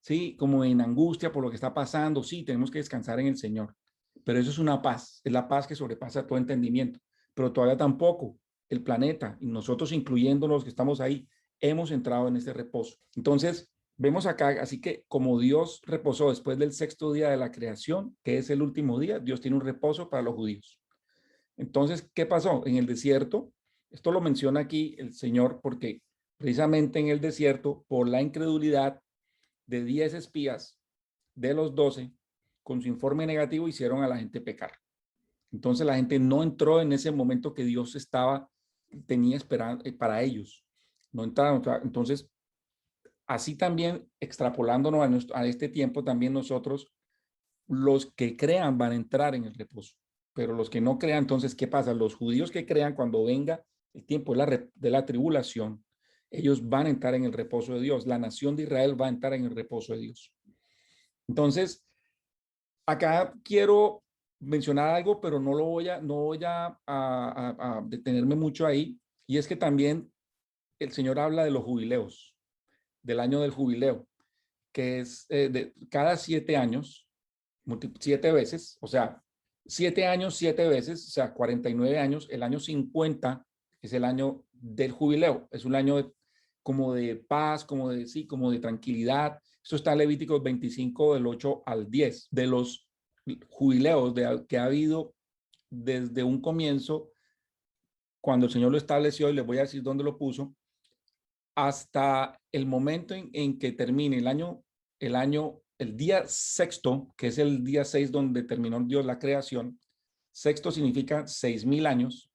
sí, como en angustia por lo que está pasando. Sí, tenemos que descansar en el Señor, pero eso es una paz, es la paz que sobrepasa todo entendimiento, pero todavía tampoco el planeta, y nosotros incluyendo los que estamos ahí, hemos entrado en este reposo. Entonces, vemos acá, así que como Dios reposó después del sexto día de la creación, que es el último día, Dios tiene un reposo para los judíos. Entonces, ¿qué pasó? En el desierto, esto lo menciona aquí el Señor porque precisamente en el desierto, por la incredulidad de 10 espías de los 12, con su informe negativo hicieron a la gente pecar. Entonces la gente no entró en ese momento que Dios tenía esperanza para ellos. No entraron. Entonces, así también, extrapolándonos a este tiempo, también nosotros, los que crean van a entrar en el reposo, pero los que no crean, entonces, ¿qué pasa? Los judíos que crean, cuando venga el tiempo de la tribulación, ellos van a entrar en el reposo de Dios. La nación de Israel va a entrar en el reposo de Dios. Entonces, acá quiero mencionar algo, pero no voy a detenerme mucho ahí, y es que también el Señor habla de los jubileos, del año del jubileo, que es de cada 7 años, 7 veces, o sea, 7 años, 7 veces, o sea, 49 años. El año 50 es el año del jubileo, es un año como de paz, como de tranquilidad. Esto está en Levíticos 25 del 8 al 10, de los jubileos que ha habido desde un comienzo, cuando el Señor lo estableció, y les voy a decir dónde lo puso, hasta el momento en que termine el día sexto, que es el día 6 donde terminó Dios la creación. Sexto significa 6,000 años.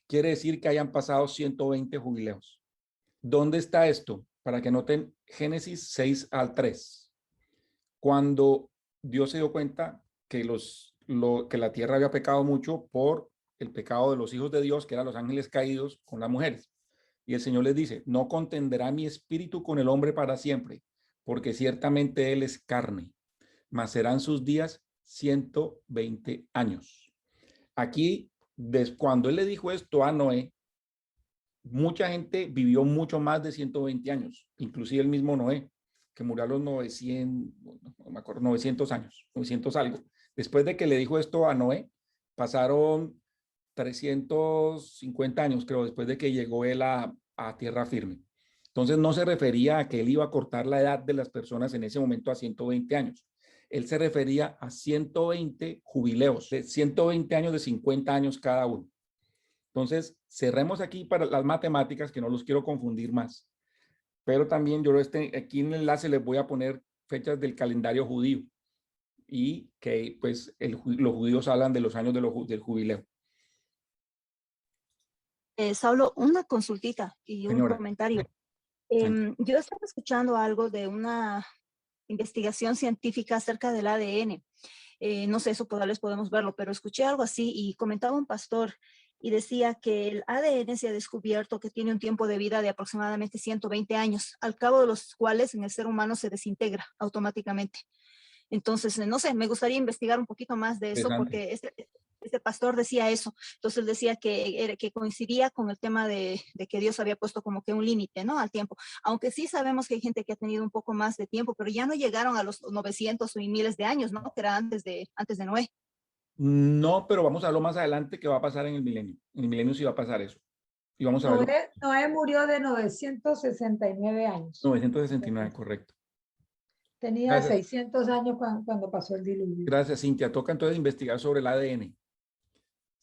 Quiere decir que hayan pasado 120 jubileos. ¿Dónde está esto? Para que noten Génesis 6 al 3. Cuando Dios se dio cuenta que la tierra había pecado mucho por el pecado de los hijos de Dios, que eran los ángeles caídos con las mujeres. Y el Señor les dice, no contenderá mi espíritu con el hombre para siempre, porque ciertamente él es carne, mas serán sus días 120 años. Aquí, cuando él le dijo esto a Noé, mucha gente vivió mucho más de 120 años, inclusive el mismo Noé, que murió a los 900 años, 900 algo. Después de que le dijo esto a Noé, pasaron 350 años, creo, después de que llegó él a tierra firme. Entonces no se refería a que él iba a cortar la edad de las personas en ese momento a 120 años. Él se refería a 120 jubileos, de 120 años, de 50 años cada uno. Entonces, cerremos aquí para las matemáticas, que no los quiero confundir más. Pero también yo aquí en el enlace les voy a poner fechas del calendario judío, y que pues los judíos hablan de los años del jubileo. Saulo, una consultita y un Señora. comentario. Tranquila. Yo estaba escuchando algo de una investigación científica acerca del ADN. No sé, eso tal vez podemos verlo, pero escuché algo así y comentaba un pastor y decía que el ADN se ha descubierto que tiene un tiempo de vida de aproximadamente 120 años, al cabo de los cuales en el ser humano se desintegra automáticamente. Entonces, no sé, me gustaría investigar un poquito más de eso Interesante. porque este pastor decía eso. Entonces decía que coincidía con el tema de que Dios había puesto como que un límite, ¿no? Al tiempo. Aunque sí sabemos que hay gente que ha tenido un poco más de tiempo, pero ya no llegaron a los 900 y miles de años, ¿no? Que era antes de Noé. No, pero vamos a verlo más adelante que va a pasar en el milenio. En el milenio sí va a pasar eso. Y vamos a verlo. Noé murió de 969 años. 969, correcto. Tenía Gracias. 600 años cuando pasó el diluvio. Gracias, Cintia. Toca entonces investigar sobre el ADN.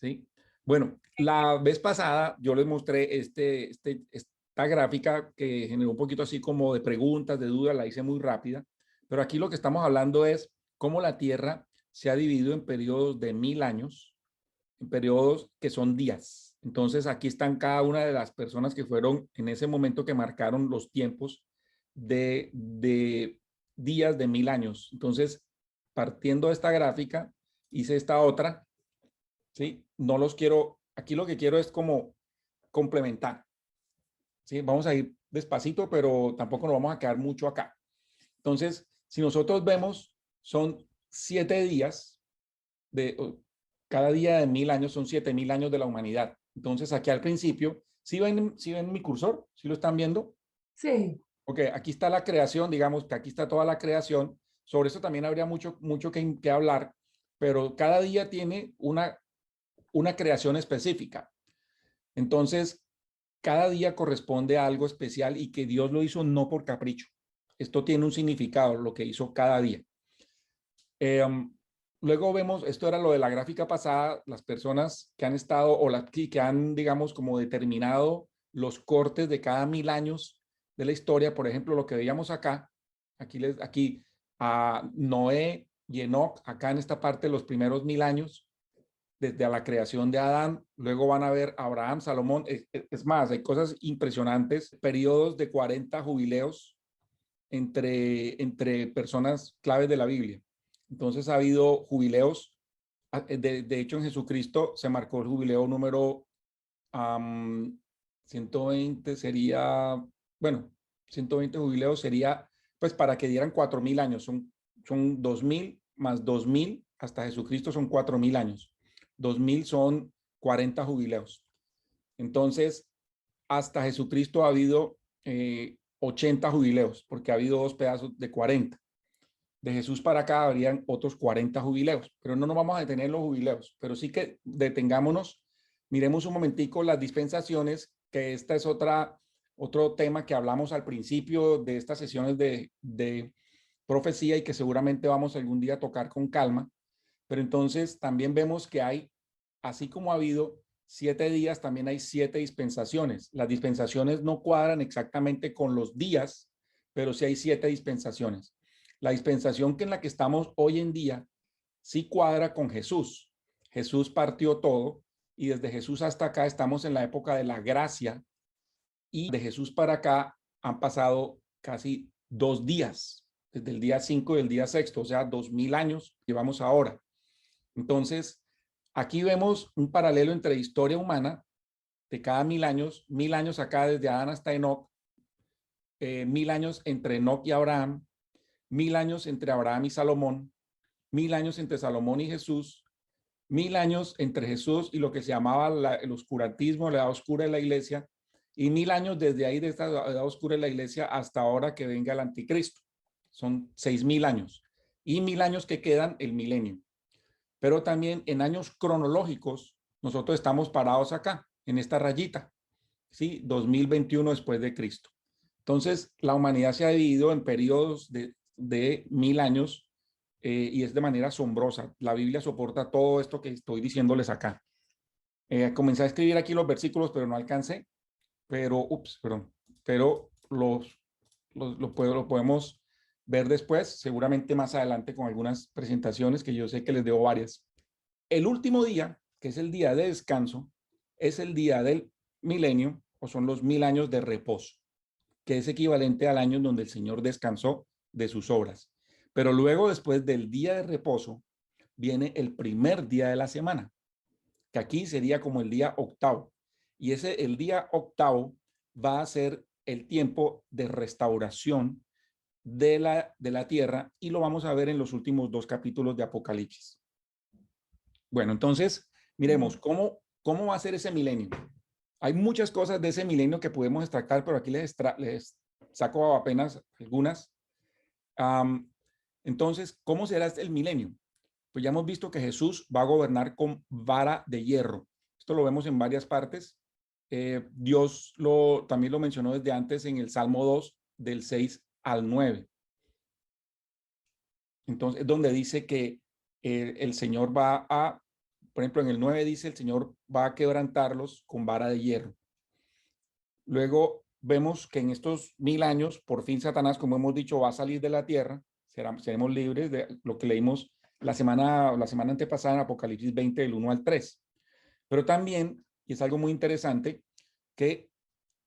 ¿Sí? Bueno, la vez pasada yo les mostré esta gráfica que generó un poquito así como de preguntas, de dudas, la hice muy rápida, pero aquí lo que estamos hablando es cómo la Tierra se ha dividido en periodos de 1000 años, en periodos que son días. Entonces aquí están cada una de las personas que fueron en ese momento que marcaron los tiempos de días de 1000 años. Entonces, partiendo de esta gráfica, hice esta otra. ¿Sí? No los quiero, aquí lo que quiero es como complementar. ¿Sí? Vamos a ir despacito, pero tampoco nos vamos a quedar mucho acá. Entonces, si nosotros vemos, son 7 días, cada día de 1000 años son 7000 años de la humanidad. Entonces, aquí al principio, ¿sí ven mi cursor? ¿Sí lo están viendo? Sí. Ok, aquí está la creación, digamos que aquí está toda la creación. Sobre eso también habría mucho que hablar, pero cada día tiene una creación específica. Entonces, cada día corresponde a algo especial y que Dios lo hizo no por capricho. Esto tiene un significado, lo que hizo cada día. Luego vemos, esto era lo de la gráfica pasada, las personas que han estado o las que han, digamos, como determinado los cortes de cada 1000 años de la historia. Por ejemplo, lo que veíamos acá, aquí a Noé y Enoc, acá en esta parte, los primeros 1000 años, desde la creación de Adán, luego van a ver Abraham, Salomón, es más, hay cosas impresionantes, periodos de 40 jubileos entre personas claves de la Biblia. Entonces ha habido jubileos, de hecho en Jesucristo se marcó el jubileo número 120 sería, bueno, 120 jubileos sería, pues para que dieran 4000 años, son 2000 más 2000 hasta Jesucristo son 4000 años. 2000 son 40 jubileos. Entonces, hasta Jesucristo ha habido 80 jubileos, porque ha habido 2 pedazos de 40. De Jesús para acá habrían otros 40 jubileos, pero no nos vamos a detener en los jubileos, pero sí que detengámonos, miremos un momentico las dispensaciones, que esta es otro tema que hablamos al principio de estas sesiones de profecía y que seguramente vamos algún día a tocar con calma. Pero entonces también vemos que hay, así como ha habido 7 días, también hay 7 dispensaciones. Las dispensaciones no cuadran exactamente con los días, pero sí hay 7 dispensaciones. La dispensación en la que estamos hoy en día sí cuadra con Jesús. Jesús partió todo y desde Jesús hasta acá estamos en la época de la gracia y de Jesús para acá han pasado casi 2 días, desde el día 5 y el día 6, o sea, 2000 años llevamos ahora. Entonces, aquí vemos un paralelo entre historia humana de cada 1000 años acá desde Adán hasta Enoc, 1000 años entre Enoc y Abraham, 1000 años entre Abraham y Salomón, 1000 años entre Salomón y Jesús, 1000 años entre Jesús y lo que se llamaba el oscurantismo, la edad oscura de la iglesia, y 1000 años desde ahí de esta edad oscura de la iglesia hasta ahora que venga el anticristo. Son 6000 años. Y 1000 años que quedan el milenio. Pero también en años cronológicos, nosotros estamos parados acá, en esta rayita, ¿sí? 2021 después de Cristo. Entonces, la humanidad se ha dividido en periodos de 1000 años y es de manera asombrosa. La Biblia soporta todo esto que estoy diciéndoles acá. Comencé a escribir aquí los versículos, pero no alcancé. Pero lo podemos ver después, seguramente más adelante con algunas presentaciones que yo sé que les debo varias. El último día, que es el día de descanso, es el día del milenio o son los 1000 años de reposo, que es equivalente al año en donde el Señor descansó de sus obras. Pero luego, después del día de reposo, viene el primer día de la semana, que aquí sería como el día octavo. Y el día octavo va a ser el tiempo de restauración de la tierra, y lo vamos a ver en los últimos 2 capítulos de Apocalipsis. Bueno, entonces, miremos cómo va a ser ese milenio. Hay muchas cosas de ese milenio que podemos extractar, pero aquí les saco apenas algunas. Entonces, ¿cómo será el milenio? Pues ya hemos visto que Jesús va a gobernar con vara de hierro. Esto lo vemos en varias partes. Dios también lo mencionó desde antes en el Salmo 2, del 6 al 9. Entonces, es donde dice que el Señor va a, por ejemplo, en el 9 dice, el Señor va a quebrantarlos con vara de hierro. Luego vemos que en estos 1000 años, por fin Satanás, como hemos dicho, va a salir de la tierra. Seremos libres de lo que leímos la semana antepasada en Apocalipsis 20, del 1 al 3. Pero también, y es algo muy interesante, que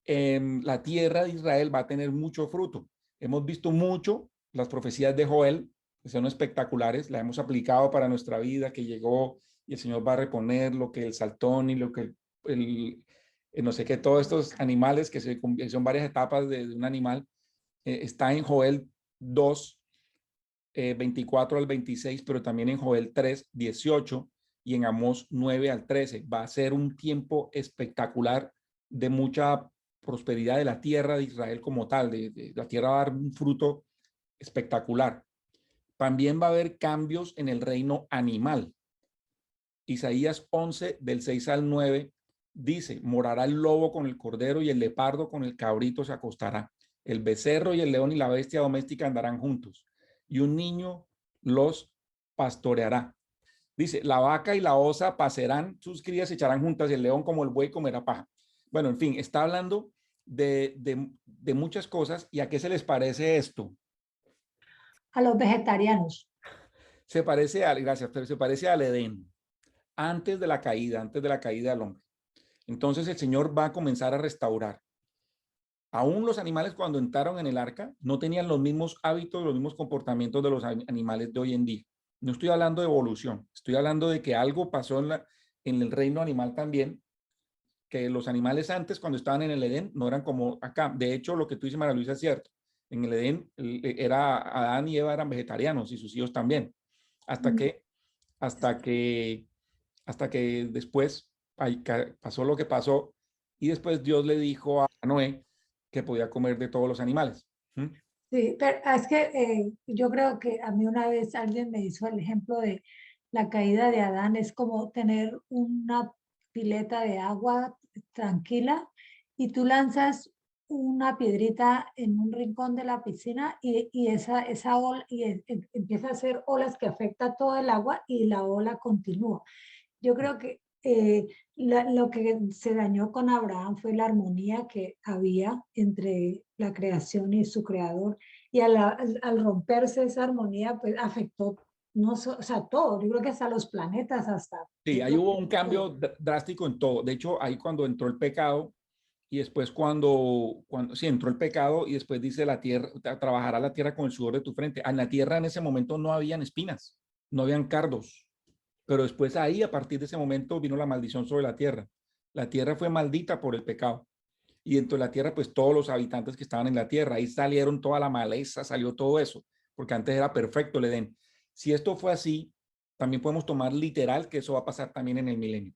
la tierra de Israel va a tener mucho fruto. Hemos visto mucho las profecías de Joel, que son espectaculares, las hemos aplicado para nuestra vida, que llegó y el Señor va a reponer lo que el saltón y lo que no sé qué, todos estos animales que son varias etapas de un animal, está en Joel 2, 24 al 26, pero también en Joel 3, 18 y en Amós 9 al 13. Va a ser un tiempo espectacular de mucha prosperidad de la tierra de Israel como tal, de la tierra va a dar un fruto espectacular. También va a haber cambios en el reino animal. Isaías 11, del 6 al 9, dice, morará el lobo con el cordero y el leopardo con el cabrito se acostará. El becerro y el león y la bestia doméstica andarán juntos y un niño los pastoreará. Dice, la vaca y la osa pasarán, sus crías se echarán juntas y el león como el buey comerá paja. Bueno, en fin, está hablando de muchas cosas. ¿Y a qué se les parece esto? A los vegetarianos. Se parece gracias, pero se parece al Edén, antes de la caída del hombre. Entonces el Señor va a comenzar a restaurar. Aún los animales cuando entraron en el arca no tenían los mismos hábitos, los mismos comportamientos de los animales de hoy en día. No estoy hablando de evolución, estoy hablando de que algo pasó en el reino animal también, que los animales antes cuando estaban en el Edén no eran como acá. De hecho, lo que tú dices, María Luisa, es cierto. En el Edén Adán y Eva eran vegetarianos y sus hijos también. Hasta que después pasó lo que pasó y después Dios le dijo a Noé que podía comer de todos los animales. Sí, pero es que yo creo que a mí una vez alguien me hizo el ejemplo de la caída de Adán, es como tener una pileta de agua tranquila y tú lanzas una piedrita en un rincón de la piscina y esa ola empieza a hacer olas que afecta todo el agua y la ola continúa. Yo creo que lo que se dañó con Abraham fue la armonía que había entre la creación y su creador. Y al romperse esa armonía, pues afectó no o sea, todo. Yo creo que hasta los planetas, hasta. Sí, ahí hubo un cambio drástico en todo. De hecho, ahí cuando entró el pecado y después cuando sí, entró el pecado y después dice la tierra, trabajará la tierra con el sudor de tu frente. En la tierra en ese momento no habían espinas, no habían cardos. Pero después ahí, a partir de ese momento, vino la maldición sobre la tierra. La tierra fue maldita por el pecado. Y dentro de la tierra, pues todos los habitantes que estaban en la tierra, ahí salieron toda la maleza, salió todo eso, porque antes era perfecto el Edén. Si esto fue así, también podemos tomar literal que eso va a pasar también en el milenio.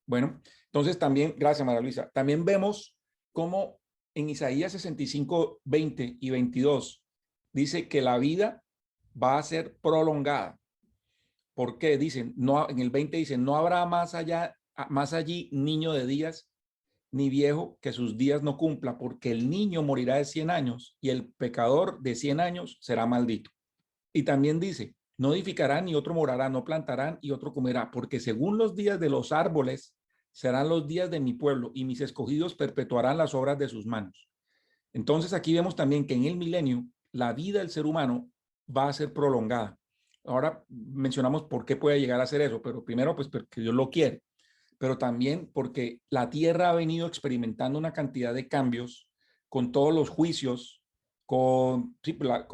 Bueno, entonces también, gracias María Luisa, también vemos cómo en Isaías 65, 20 y 22 dice que la vida va a ser prolongada. ¿Por qué? Dicen, no, en el 20 dicen, no habrá más allí niño de días, ni viejo que sus días no cumpla, porque el niño morirá de 100 años y el pecador de 100 años será maldito. Y también dice, no edificarán y otro morará, no plantarán y otro comerá, porque según los días de los árboles serán los días de mi pueblo y mis escogidos perpetuarán las obras de sus manos. Entonces aquí vemos también que en el milenio la vida del ser humano va a ser prolongada. Ahora mencionamos por qué puede llegar a ser eso, pero primero pues porque Dios lo quiere. pero también porque la tierra ha venido experimentando una cantidad de cambios con todos los juicios, con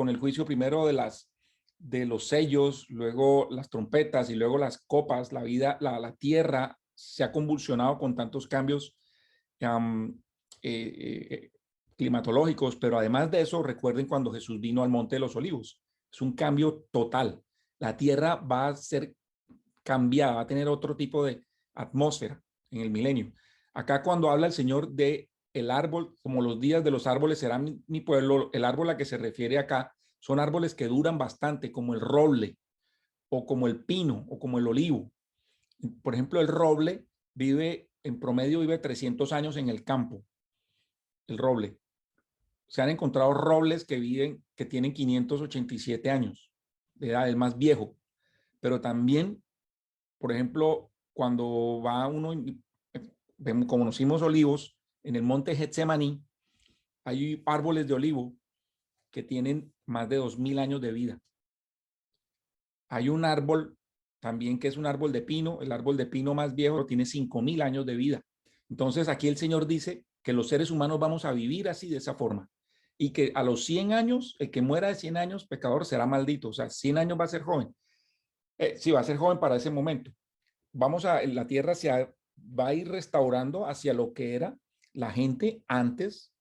el juicio primero de los sellos, luego las trompetas y luego las copas. La tierra se ha convulsionado con tantos cambios climatológicos, pero además de eso, recuerden cuando Jesús vino al Monte de los Olivos. Es un cambio total. La tierra va a ser cambiada, va a tener otro tipo de atmósfera en el milenio. Acá cuando habla el Señor de el árbol, como los días de los árboles será mi pueblo, el árbol a que se refiere acá son árboles que duran bastante, como el roble, o como el pino, o como el olivo. Por ejemplo, el roble en promedio vive 300 años en el campo, el roble. Se han encontrado robles que tienen 587 años de edad, el más viejo. Pero también, por ejemplo, cuando va uno, conocimos olivos, en el monte Getsemaní, hay árboles de olivo que tienen más de 2000 años de vida. Hay un árbol también que es un árbol de pino, el árbol de pino más viejo tiene 5000 años de vida. Entonces aquí el Señor dice que los seres humanos vamos a vivir así, de esa forma, y que a los 100 años, el que muera de 100 años, pecador, será maldito. O sea, 100 años va a ser joven. Sí, va a ser joven para ese momento. La tierra va a ir restaurando hacia lo que era la gente antes,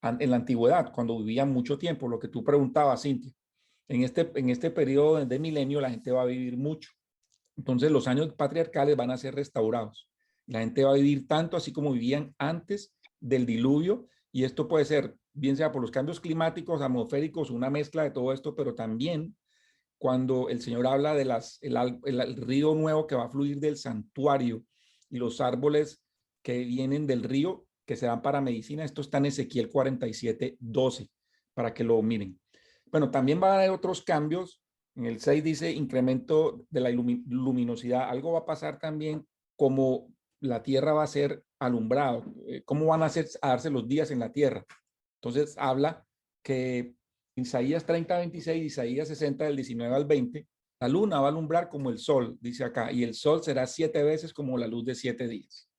en la antigüedad, cuando vivían mucho tiempo, lo que tú preguntabas, Cintia. En este periodo de milenio la gente va a vivir mucho. Entonces los años patriarcales van a ser restaurados. La gente va a vivir tanto así como vivían antes del diluvio, y esto puede ser bien sea por los cambios climáticos, atmosféricos, una mezcla de todo esto, pero también cuando el Señor habla de el río nuevo que va a fluir del santuario y los árboles que vienen del río que se dan para medicina. Esto está en Ezequiel 47:12, para que lo miren. Bueno, también va a haber otros cambios. En el 6 dice incremento de la luminosidad. Algo va a pasar también, como la tierra va a ser alumbrado, cómo van a darse los días en la tierra. Entonces habla que Isaías 30:26, Isaías 60 del 19 al 20, la luna va a alumbrar como el sol, dice acá, y el sol será 7 veces como la luz de 7 días.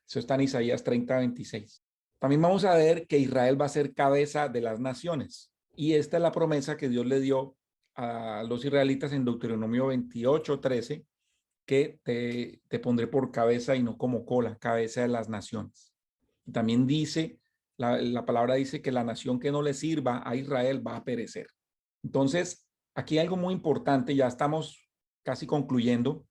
Eso está en Isaías 30:26. También vamos a ver que Israel va a ser cabeza de las naciones, y esta es la promesa que Dios le dio a los israelitas en Deuteronomio 28:13, que te pondré por cabeza y no como cola, cabeza de las naciones. Y también dice, la palabra dice que la nación que no le sirva a Israel va a perecer. Entonces, aquí hay algo muy importante, ya estamos casi concluyendo,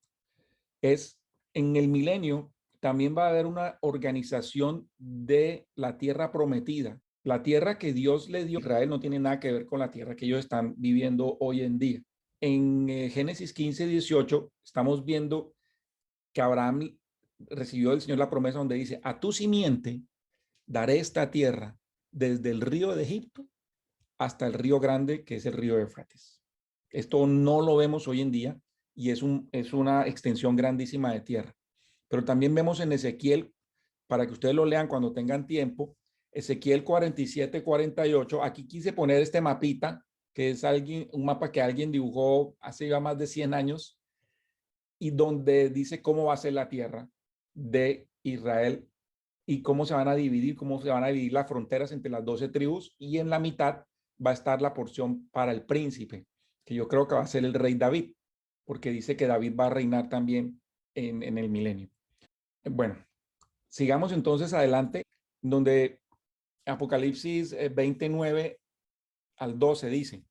es en el milenio también va a haber una organización de la tierra prometida. La tierra que Dios le dio a Israel no tiene nada que ver con la tierra que ellos están viviendo hoy en día. En Génesis 15:18 estamos viendo que Abraham recibió del Señor la promesa donde dice: a tu simiente daré esta tierra desde el río de Egipto hasta el río grande, que es el río Éufrates. Esto no lo vemos hoy en día y es una extensión grandísima de tierra. Pero también vemos en Ezequiel, para que ustedes lo lean cuando tengan tiempo, Ezequiel 47:48. Aquí quise poner este mapita, que es un mapa que alguien dibujó hace ya más de 100 años, y donde dice cómo va a ser la tierra de Israel y cómo se van a dividir, las fronteras entre las 12 tribus, y en la mitad va a estar la porción para el príncipe, que yo creo que va a ser el rey David, porque dice que David va a reinar también en el milenio. Bueno, sigamos entonces adelante, donde Apocalipsis 29 al 12 dice: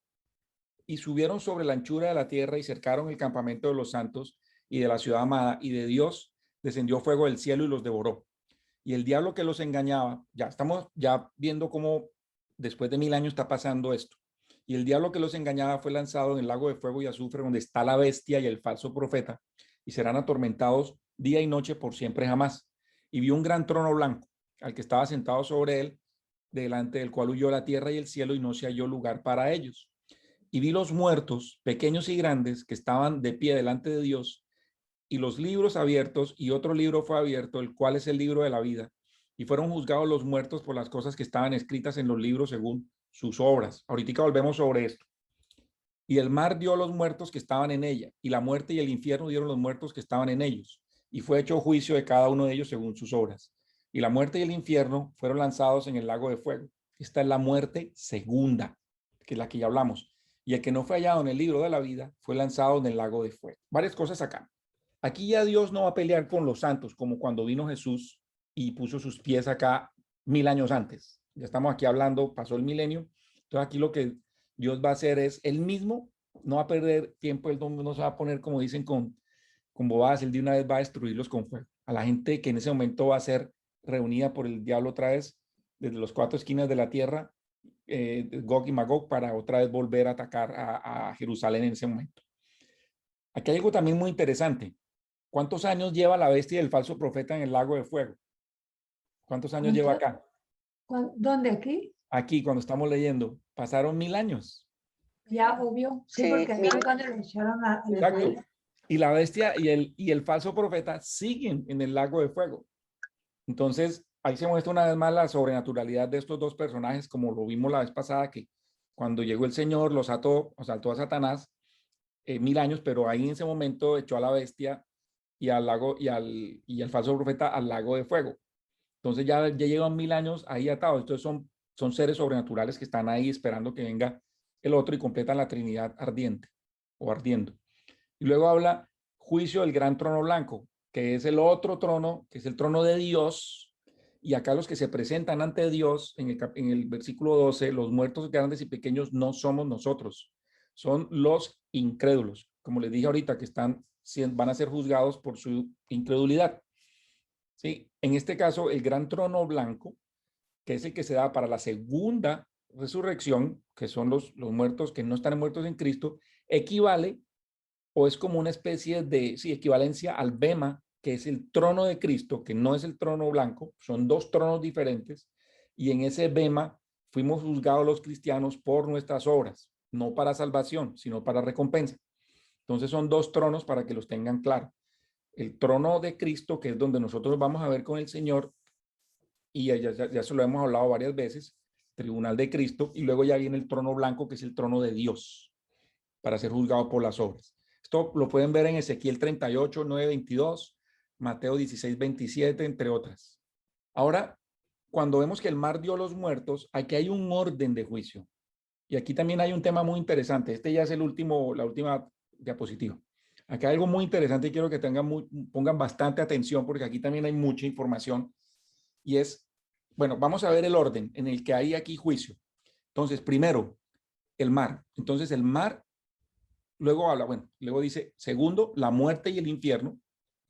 y subieron sobre la anchura de la tierra y cercaron el campamento de los santos y de la ciudad amada, y de Dios descendió fuego del cielo y los devoró. Y el diablo que los engañaba, ya estamos viendo cómo después de 1000 años está pasando esto. Y el diablo que los engañaba fue lanzado en el lago de fuego y azufre, donde está la bestia y el falso profeta, y serán atormentados día y noche por siempre jamás. Y vio un gran trono blanco, al que estaba sentado sobre él, delante del cual huyó la tierra y el cielo, y no se halló lugar para ellos. Y vi los muertos, pequeños y grandes, que estaban de pie delante de Dios, y los libros abiertos, y otro libro fue abierto, el cual es el libro de la vida. Y fueron juzgados los muertos por las cosas que estaban escritas en los libros según sus obras. Ahorita volvemos sobre esto. Y el mar dio a los muertos que estaban en ella, y la muerte y el infierno dieron los muertos que estaban en ellos. y fue hecho juicio de cada uno de ellos según sus obras. Y la muerte y el infierno fueron lanzados en el lago de fuego. Esta es la muerte segunda, que es la que ya hablamos. Y el que no fue hallado en el libro de la vida fue lanzado en el lago de fuego. Varias cosas acá. Aquí ya Dios no va a pelear con los santos, como cuando vino Jesús y puso sus pies acá 1000 años antes. Ya estamos aquí hablando, pasó el milenio. Entonces aquí lo que Dios va a hacer es él mismo, no va a perder tiempo, él no se va a poner, como dicen, con bobadas, él de una vez va a destruirlos con fuego. A la gente que en ese momento va a ser reunida por el diablo otra vez, desde los 4 esquinas de la tierra, Gog y Magog, para otra vez volver a atacar a Jerusalén en ese momento. Aquí hay algo también muy interesante. ¿Cuántos años lleva la bestia del falso profeta en el lago de fuego? ¿Cuántos años lleva acá? ¿Dónde aquí? Aquí, cuando estamos leyendo, pasaron 1000 años. Ya, obvio. Sí, Sí, porque ahí mil- fue cuando lo echaron a la Exacto. hoguera. Y la bestia y el falso profeta siguen en el lago de fuego. Entonces, ahí se muestra una vez más la sobrenaturalidad de estos dos personajes, como lo vimos la vez pasada, que cuando llegó el Señor los ató, o saltó a Satanás 1000 años, pero ahí en ese momento echó a la bestia y al lago y al falso profeta al lago de fuego. Entonces ya llevan 1000 años ahí atados. Entonces son seres sobrenaturales que están ahí esperando que venga el otro y completan la Trinidad ardiente o ardiendo. Y luego habla juicio del gran trono blanco, que es el otro trono, que es el trono de Dios. Y acá los que se presentan ante Dios, en el versículo 12, los muertos grandes y pequeños no somos nosotros, son los incrédulos, como les dije ahorita, que van a ser juzgados por su incredulidad. ¿Sí? En este caso, el gran trono blanco, que es el que se da para la segunda resurrección, que son los muertos que no están muertos en Cristo, equivale o es como una especie de equivalencia al bema, que es el trono de Cristo, que no es el trono blanco, son dos tronos diferentes, y en ese bema fuimos juzgados los cristianos por nuestras obras, no para salvación, sino para recompensa. Entonces son dos tronos para que los tengan claro. El trono de Cristo, que es donde nosotros vamos a ver con el Señor, y ya se lo hemos hablado varias veces, tribunal de Cristo, y luego ya viene el trono blanco, que es el trono de Dios, para ser juzgado por las obras. Esto lo pueden ver en Ezequiel 38, 9, 22, Mateo 16, 27, entre otras. Ahora, cuando vemos que el mar dio a los muertos, aquí hay un orden de juicio. Y aquí también hay un tema muy interesante. Este ya es la última diapositiva. Acá hay algo muy interesante y quiero que pongan bastante atención porque aquí también hay mucha información. Y es, bueno, vamos a ver el orden en el que hay aquí juicio. Entonces, primero, el mar. Entonces, el mar, luego habla, bueno, luego dice, segundo, la muerte y el infierno,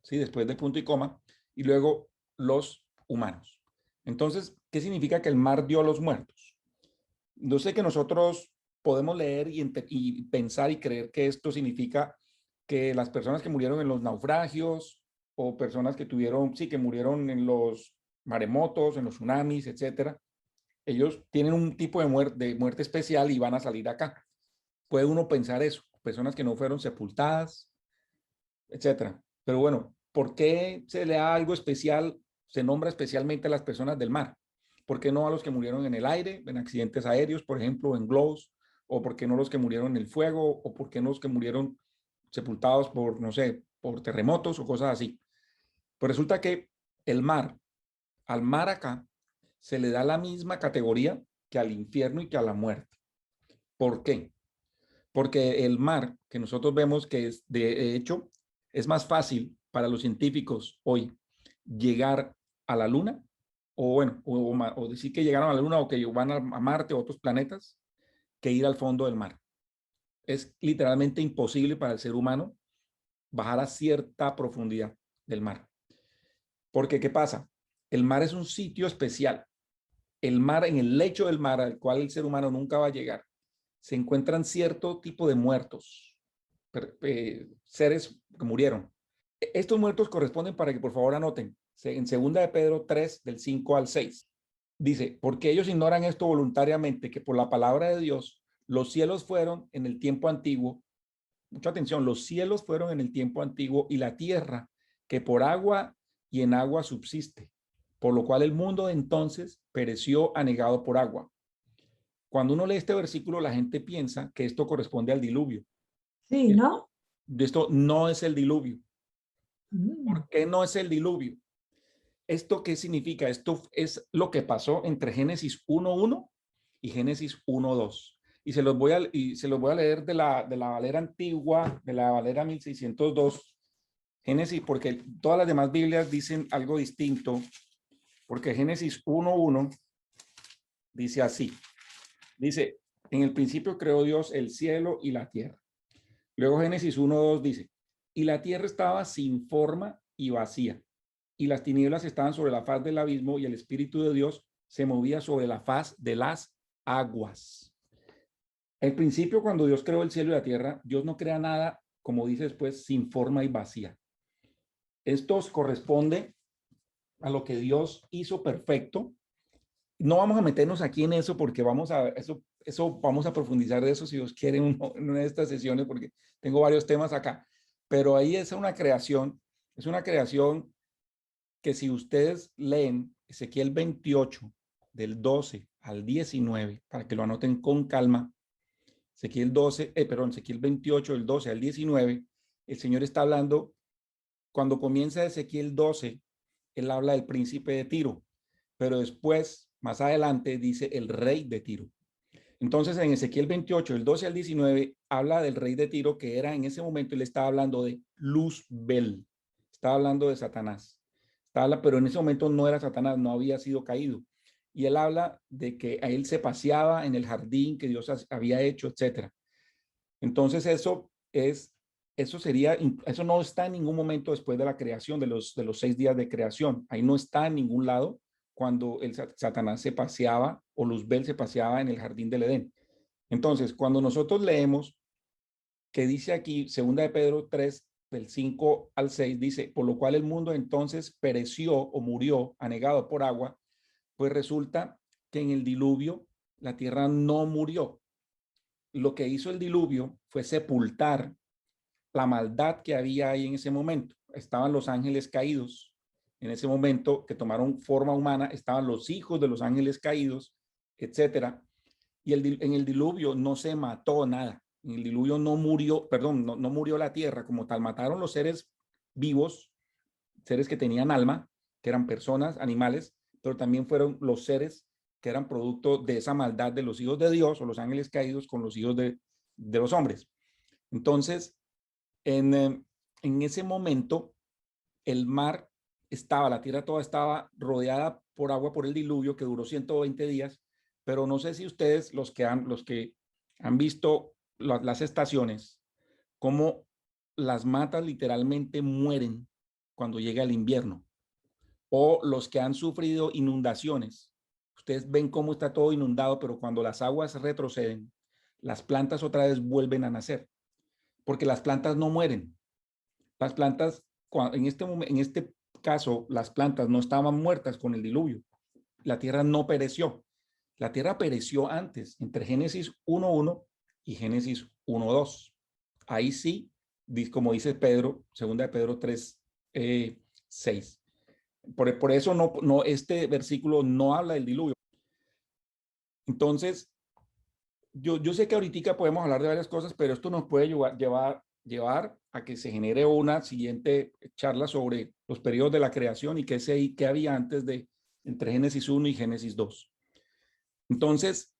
¿sí? Después de punto y coma, y luego los humanos. Entonces, ¿qué significa que el mar dio a los muertos? Yo sé que nosotros podemos leer y pensar y creer que esto significa que las personas que murieron en los naufragios o personas que que murieron en los maremotos, en los tsunamis, etcétera, ellos tienen un tipo de muerte especial y van a salir acá. Puede uno pensar eso, personas que no fueron sepultadas, etcétera. Pero bueno, ¿por qué se le da algo especial, se nombra especialmente a las personas del mar? ¿Por qué no a los que murieron en el aire, en accidentes aéreos, por ejemplo, en globos? ¿O por qué no los que murieron en el fuego? ¿O por qué no los que murieron sepultados por, no sé, por terremotos o cosas así? Pues resulta que el mar, al mar acá, se le da la misma categoría que al infierno y que a la muerte. ¿Por qué? Porque el mar que nosotros vemos que es, de hecho, es más fácil para los científicos hoy llegar a la Luna, o bueno, o decir que llegaron a la Luna o que van a Marte o otros planetas, que ir al fondo del mar. Es literalmente imposible para el ser humano bajar a cierta profundidad del mar. Porque, ¿qué pasa? El mar es un sitio especial. El mar, en el lecho del mar al cual el ser humano nunca va a llegar, se encuentran cierto tipo de muertos, seres que murieron. Estos muertos corresponden, para que por favor anoten, en 2 de Pedro 3, del 5 al 6. Dice, porque ellos ignoran esto voluntariamente, que por la palabra de Dios, los cielos fueron en el tiempo antiguo, mucha atención, los cielos fueron en el tiempo antiguo y la tierra, que por agua y en agua subsiste, por lo cual el mundo entonces pereció anegado por agua. Cuando uno lee este versículo, la gente piensa que esto corresponde al diluvio. Sí, ¿no? Esto no es el diluvio. ¿Por qué no es el diluvio? ¿Esto qué significa? Esto es lo que pasó entre Génesis 1:1 y Génesis 1:2. Y se los voy a leer de la Valera antigua, de la Valera 1602. Génesis, porque todas las demás Biblias dicen algo distinto, porque Génesis 1:1 dice así. Dice, en el principio creó Dios el cielo y la tierra. Luego Génesis 1:2 dice, y la tierra estaba sin forma y vacía, y las tinieblas estaban sobre la faz del abismo, y el Espíritu de Dios se movía sobre la faz de las aguas. Al principio, cuando Dios creó el cielo y la tierra, Dios no crea nada, como dice después, sin forma y vacía. Esto corresponde a lo que Dios hizo perfecto. No vamos a meternos aquí en eso porque vamos a vamos a profundizar de eso si Dios quiere en una de estas sesiones, porque tengo varios temas acá. Pero ahí es una creación que si ustedes leen Ezequiel 28 del 12 al 19, para que lo anoten con calma, Ezequiel 28 del 12 al 19, el Señor está hablando, cuando comienza Ezequiel 12, él habla del príncipe de Tiro, pero después, más adelante, dice el rey de Tiro. Entonces, en Ezequiel 28, del 12 al 19, habla del rey de Tiro, que era en ese momento, él estaba hablando de Luzbel, estaba hablando de Satanás, pero en ese momento no era Satanás, no había sido caído. Y él habla de que a él se paseaba en el jardín que Dios había hecho, etc. Entonces, eso no está en ningún momento después de la creación, de los 6 días de creación. Ahí no está en ningún lado cuando Satanás se paseaba o Luzbel se paseaba en el jardín del Edén. Entonces, cuando nosotros leemos que dice aquí, 2 de Pedro 3, del 5 al 6, dice, por lo cual el mundo entonces pereció o murió anegado por agua, pues resulta que en el diluvio la tierra no murió. Lo que hizo el diluvio fue sepultar la maldad que había ahí en ese momento. Estaban los ángeles caídos. En ese momento que tomaron forma humana, estaban los hijos de los ángeles caídos, etcétera. Y en el diluvio no se mató nada. En el diluvio no murió, no murió la tierra como tal. Mataron los seres vivos, seres que tenían alma, que eran personas, animales, pero también fueron los seres que eran producto de esa maldad de los hijos de Dios o los ángeles caídos con los hijos de los hombres. Entonces, en ese momento, el mar la tierra toda estaba rodeada por agua por el diluvio que duró 120 días, pero no sé si ustedes, los que han visto las estaciones, cómo las matas literalmente mueren cuando llega el invierno, o los que han sufrido inundaciones. Ustedes ven cómo está todo inundado, pero cuando las aguas retroceden, las plantas otra vez vuelven a nacer, porque las plantas no mueren. Las plantas, en este caso, las plantas no estaban muertas con el diluvio. La tierra no pereció. La tierra pereció antes, entre Génesis 1:1 y Génesis 1:2. Ahí sí, como dice Pedro, 2 de Pedro 3:6. Por eso este versículo no habla del diluvio. Entonces, yo sé que ahorita podemos hablar de varias cosas, pero esto nos puede llevar a que se genere una siguiente charla sobre los periodos de la creación y qué había antes entre Génesis 1 y Génesis 2. Entonces,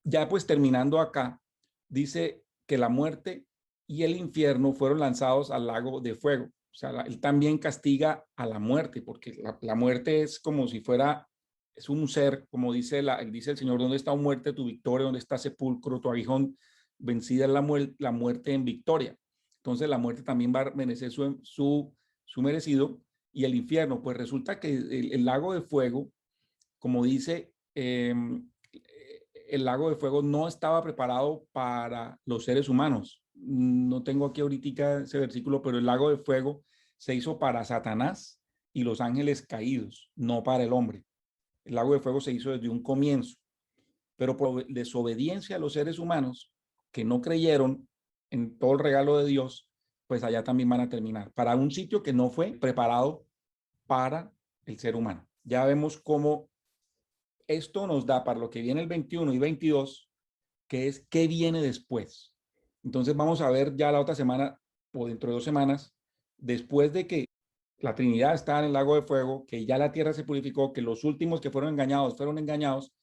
ya pues terminando acá, dice que la muerte y el infierno fueron lanzados al lago de fuego. O sea, él también castiga a la muerte, porque la muerte es como si fuera, es un ser, como dice el Señor, ¿dónde está muerte tu victoria? ¿Dónde está sepulcro tu aguijón? Vencida la muerte en victoria. Entonces la muerte también va a merecer su merecido. Y el infierno, pues resulta que el lago de fuego, como dice, el lago de fuego no estaba preparado para los seres humanos. No tengo aquí ahorita ese versículo, pero el lago de fuego se hizo para Satanás y los ángeles caídos, no para el hombre. El lago de fuego se hizo desde un comienzo, pero por desobediencia a los seres humanos que no creyeron en todo el regalo de Dios, pues allá también van a terminar, para un sitio que no fue preparado para el ser humano. Ya vemos cómo esto nos da para lo que viene el 21 y 22, que es qué viene después. Entonces vamos a ver ya la otra semana o dentro de 2 semanas, después de que la Trinidad está en el lago de fuego, que ya la tierra se purificó, que los últimos que fueron engañados,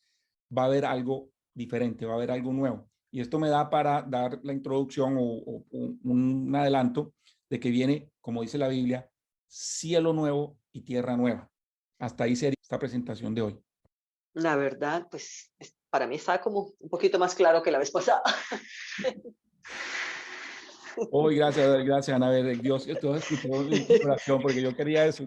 va a haber algo diferente, va a haber algo nuevo. Y esto me da para dar la introducción o un adelanto de que viene, como dice la Biblia, cielo nuevo y tierra nueva. Hasta ahí sería esta presentación de hoy. La verdad, pues para mí está como un poquito más claro que la vez pasada. Hoy, gracias, Anabel. Dios, todo escuchó mi oración porque yo quería eso.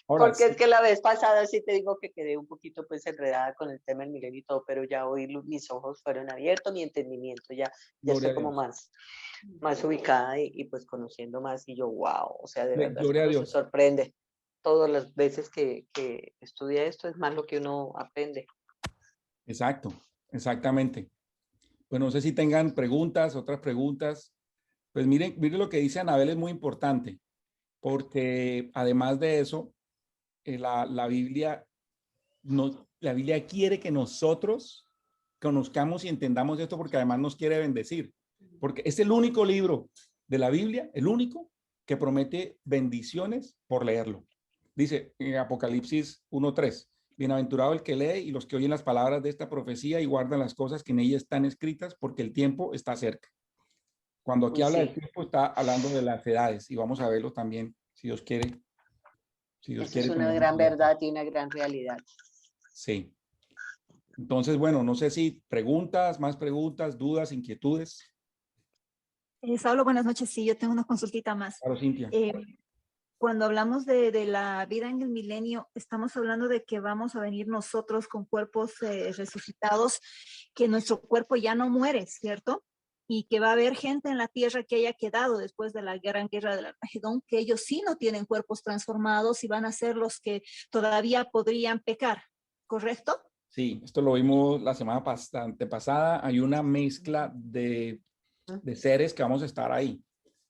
Ahora, Porque es que la vez pasada sí te digo que quedé un poquito pues enredada con el tema del milenio y todo, pero ya hoy mis ojos fueron abiertos, mi entendimiento ya gloria estoy a como Dios. más ubicada y pues conociendo más y yo, wow, o sea, de verdad es que Gloria a uno se Dios. sorprende. Todas las veces que estudia esto es más lo que uno aprende. Exacto, exactamente. Pues no sé si tengan preguntas, otras preguntas. Pues miren lo que dice Anabel es muy importante, porque además de eso, la Biblia quiere que nosotros conozcamos y entendamos esto porque además nos quiere bendecir. Porque es el único libro de la Biblia, el único que promete bendiciones por leerlo. Dice en Apocalipsis 1:3, bienaventurado el que lee y los que oyen las palabras de esta profecía y guardan las cosas que en ella están escritas porque el tiempo está cerca. Cuando aquí Uy, habla del sí, tiempo está hablando de las edades y vamos a verlo también, si Dios quiere. Si Dios eso es quiere. una gran verdad y una gran realidad. Sí. Entonces, bueno, no sé si más preguntas, dudas, inquietudes. Saulo, buenas noches. Sí, yo tengo una consultita más. Claro, Cintia. Cuando hablamos de la vida en el milenio, estamos hablando de que vamos a venir nosotros con cuerpos resucitados, que nuestro cuerpo ya no muere, ¿cierto? Y que va a haber gente en la tierra que haya quedado después de la gran guerra del Armagedón, que ellos sí no tienen cuerpos transformados y van a ser los que todavía podrían pecar, ¿correcto? Sí, esto lo vimos la semana antepasada. Hay una mezcla de seres que vamos a estar ahí.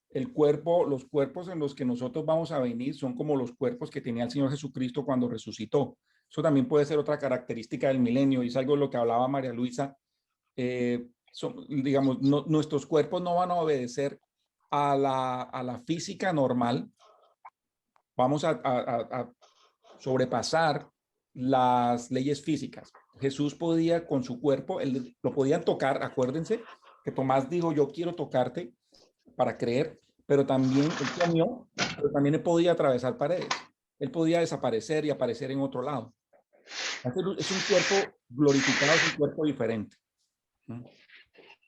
Los cuerpos en los que nosotros vamos a venir son como los cuerpos que tenía el Señor Jesucristo cuando resucitó. Eso también puede ser otra característica del milenio y es algo de lo que hablaba María Luisa. Digamos, nuestros cuerpos no van a obedecer a la física normal. Vamos a sobrepasar las leyes físicas. Jesús podía con su cuerpo, lo podían tocar, acuérdense que Tomás dijo, yo quiero tocarte para creer, pero también él comió, pero también él podía atravesar paredes. Él podía desaparecer y aparecer en otro lado. Es un cuerpo glorificado, es un cuerpo diferente.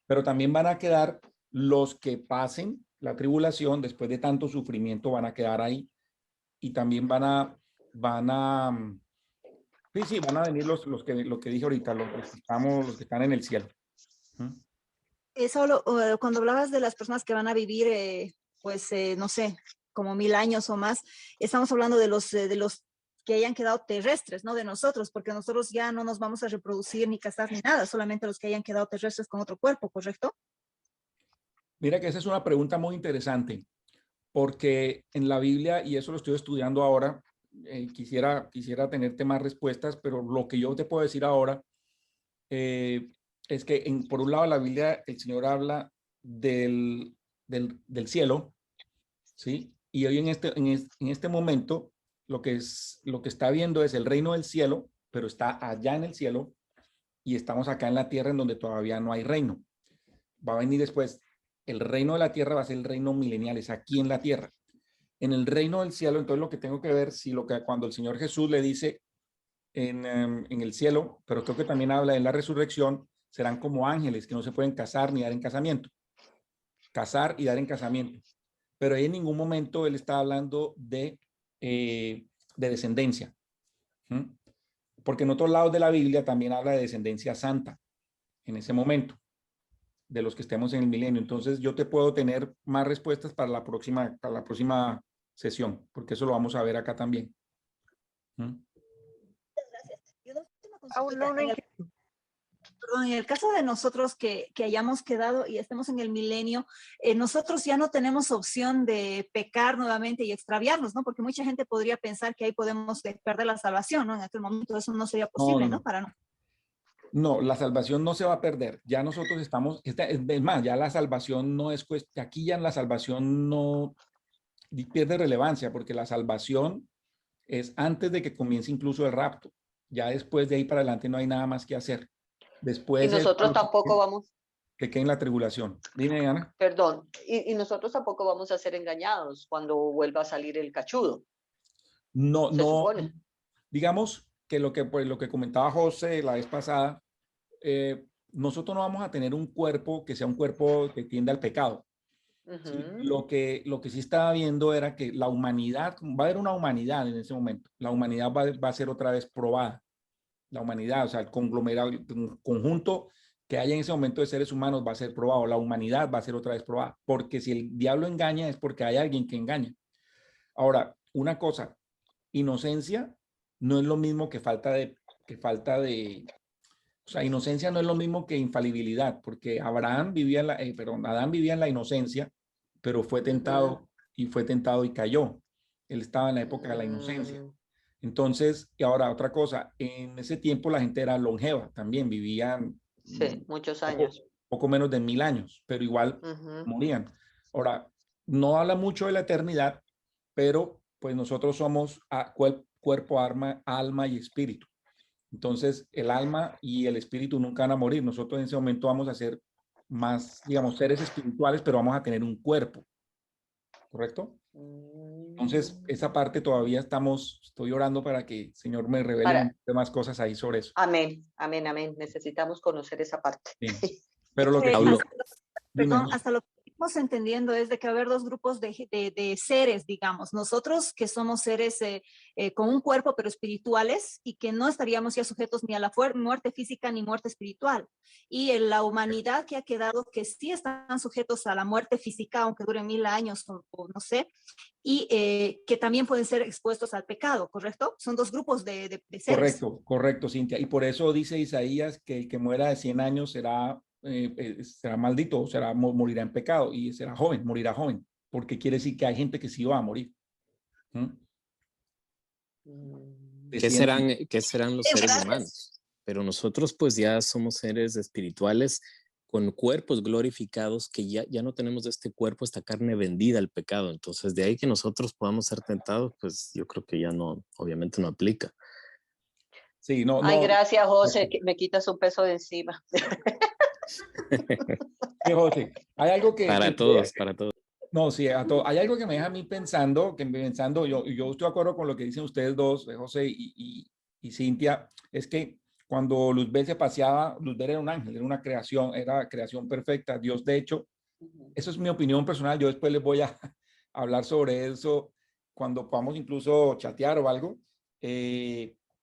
Pero también van a quedar los que pasen la tribulación después de tanto sufrimiento, van a quedar ahí y también van a venir lo que dije ahorita, los que están en el cielo. Solo cuando hablabas de las personas que van a vivir, no sé, como 1000 años o más, estamos hablando de los que hayan quedado terrestres, no de nosotros, porque nosotros ya no nos vamos a reproducir ni casar ni nada, solamente los que hayan quedado terrestres con otro cuerpo, ¿correcto? Mira que esa es una pregunta muy interesante, porque en la Biblia, y eso lo estoy estudiando ahora, quisiera tenerte más respuestas, pero lo que yo te puedo decir ahora es que por un lado la Biblia, el Señor habla del cielo, ¿sí? Y hoy en este momento lo que está viendo es el reino del cielo, pero está allá en el cielo y estamos acá en la tierra en donde todavía no hay reino. Va a venir después, el reino de la tierra va a ser el reino milenial, es aquí en la tierra. En el reino del cielo, entonces lo que tengo que ver, si cuando el Señor Jesús le dice en el cielo, pero creo que también habla en la resurrección, serán como ángeles que no se pueden casar ni dar en casamiento. Casar y dar en casamiento. Pero ahí en ningún momento él está hablando de descendencia. Porque en otros lados de la Biblia también habla de descendencia santa en ese momento, de los que estemos en el milenio. Entonces yo te puedo tener más respuestas para la próxima sesión, porque eso lo vamos a ver acá también. En el caso de nosotros que hayamos quedado y estemos en el milenio, nosotros ya no tenemos opción de pecar nuevamente y extraviarnos, ¿no? Porque mucha gente podría pensar que ahí podemos perder la salvación, ¿no? En aquel momento eso no sería posible, ¿no? Para no. No, la salvación no se va a perder. Ya nosotros estamos, es más, ya la salvación no es aquí ya en la salvación no, pierde relevancia porque la salvación es antes de que comience incluso el rapto. Ya después de ahí para adelante no hay nada más que hacer. Y Después es nosotros tampoco vamos, que quede en la tribulación. Dime, Ana. perdón, y nosotros tampoco vamos a ser engañados cuando vuelva a salir el cachudo, No, se no, supone. digamos que pues, lo que comentaba José la vez pasada, nosotros no vamos a tener un cuerpo que sea un cuerpo que tiende al pecado. Sí, Ujú. lo que sí estaba viendo era que la humanidad, va a haber una humanidad en ese momento, la humanidad va a ser otra vez probada, la humanidad, o sea, el conglomerado, el conjunto que haya en ese momento de seres humanos va a ser probado, la humanidad va a ser otra vez probada, porque si el diablo engaña es porque hay alguien que engaña. Ahora, una cosa, inocencia no es lo mismo o sea, inocencia no es lo mismo que infalibilidad, porque Adán vivía en la inocencia, pero fue tentado y cayó. Él estaba en la época de la inocencia. Mm, Entonces, y ahora otra cosa, en ese tiempo la gente era longeva, también vivían sí, muchos poco, años. poco menos de 1000 años, pero igual Ujú. morían. Ahora, no habla mucho de la eternidad, pero pues nosotros somos cuerpo, alma y espíritu. Entonces, el alma y el espíritu nunca van a morir. Nosotros en ese momento vamos a ser más, digamos, seres espirituales, pero vamos a tener un cuerpo, ¿correcto? Entonces, esa Mm. parte todavía estoy orando para que el Señor me revele Para, más cosas ahí sobre eso. amén, amén, amén. Necesitamos conocer esa parte. Sí. Pero lo que sí, Hasta, dime, perdón, hasta lo que estamos entendiendo es de que va a haber dos grupos de seres, digamos. Nosotros que somos seres con un cuerpo pero espirituales y que no estaríamos ya sujetos ni a la muerte física ni muerte espiritual. Y en la humanidad que ha quedado que sí están sujetos a la muerte física, aunque dure 1000 años o no sé, y que también pueden ser expuestos al pecado, ¿correcto? Son dos grupos de seres. correcto, correcto, Cintia. Y por eso dice Isaías que el que muera de 100 años será maldito, morirá en pecado y será joven, morirá joven, porque quiere decir que hay gente que sí va a morir. ¿Mm? De 100 años. Qué serán los seres humanos? Pero nosotros pues ya somos seres espirituales con cuerpos glorificados que ya no tenemos de este cuerpo, esta carne vendida al pecado. Entonces, de ahí que nosotros podamos ser tentados, pues yo creo que ya no, obviamente no aplica. Sí, no, Ay, no. gracias, José, que me quitas un peso de encima. Sí, José, hay algo Para todos, para todos. no, sí, hay algo que me deja a mí pensando, yo estoy de acuerdo con lo que dicen ustedes dos, José y Cintia, es que cuando Luzbel se paseaba, Luzbel era un ángel, era creación perfecta. Dios, de hecho, eso es mi opinión personal, yo después les voy a hablar sobre eso cuando podamos incluso chatear o algo.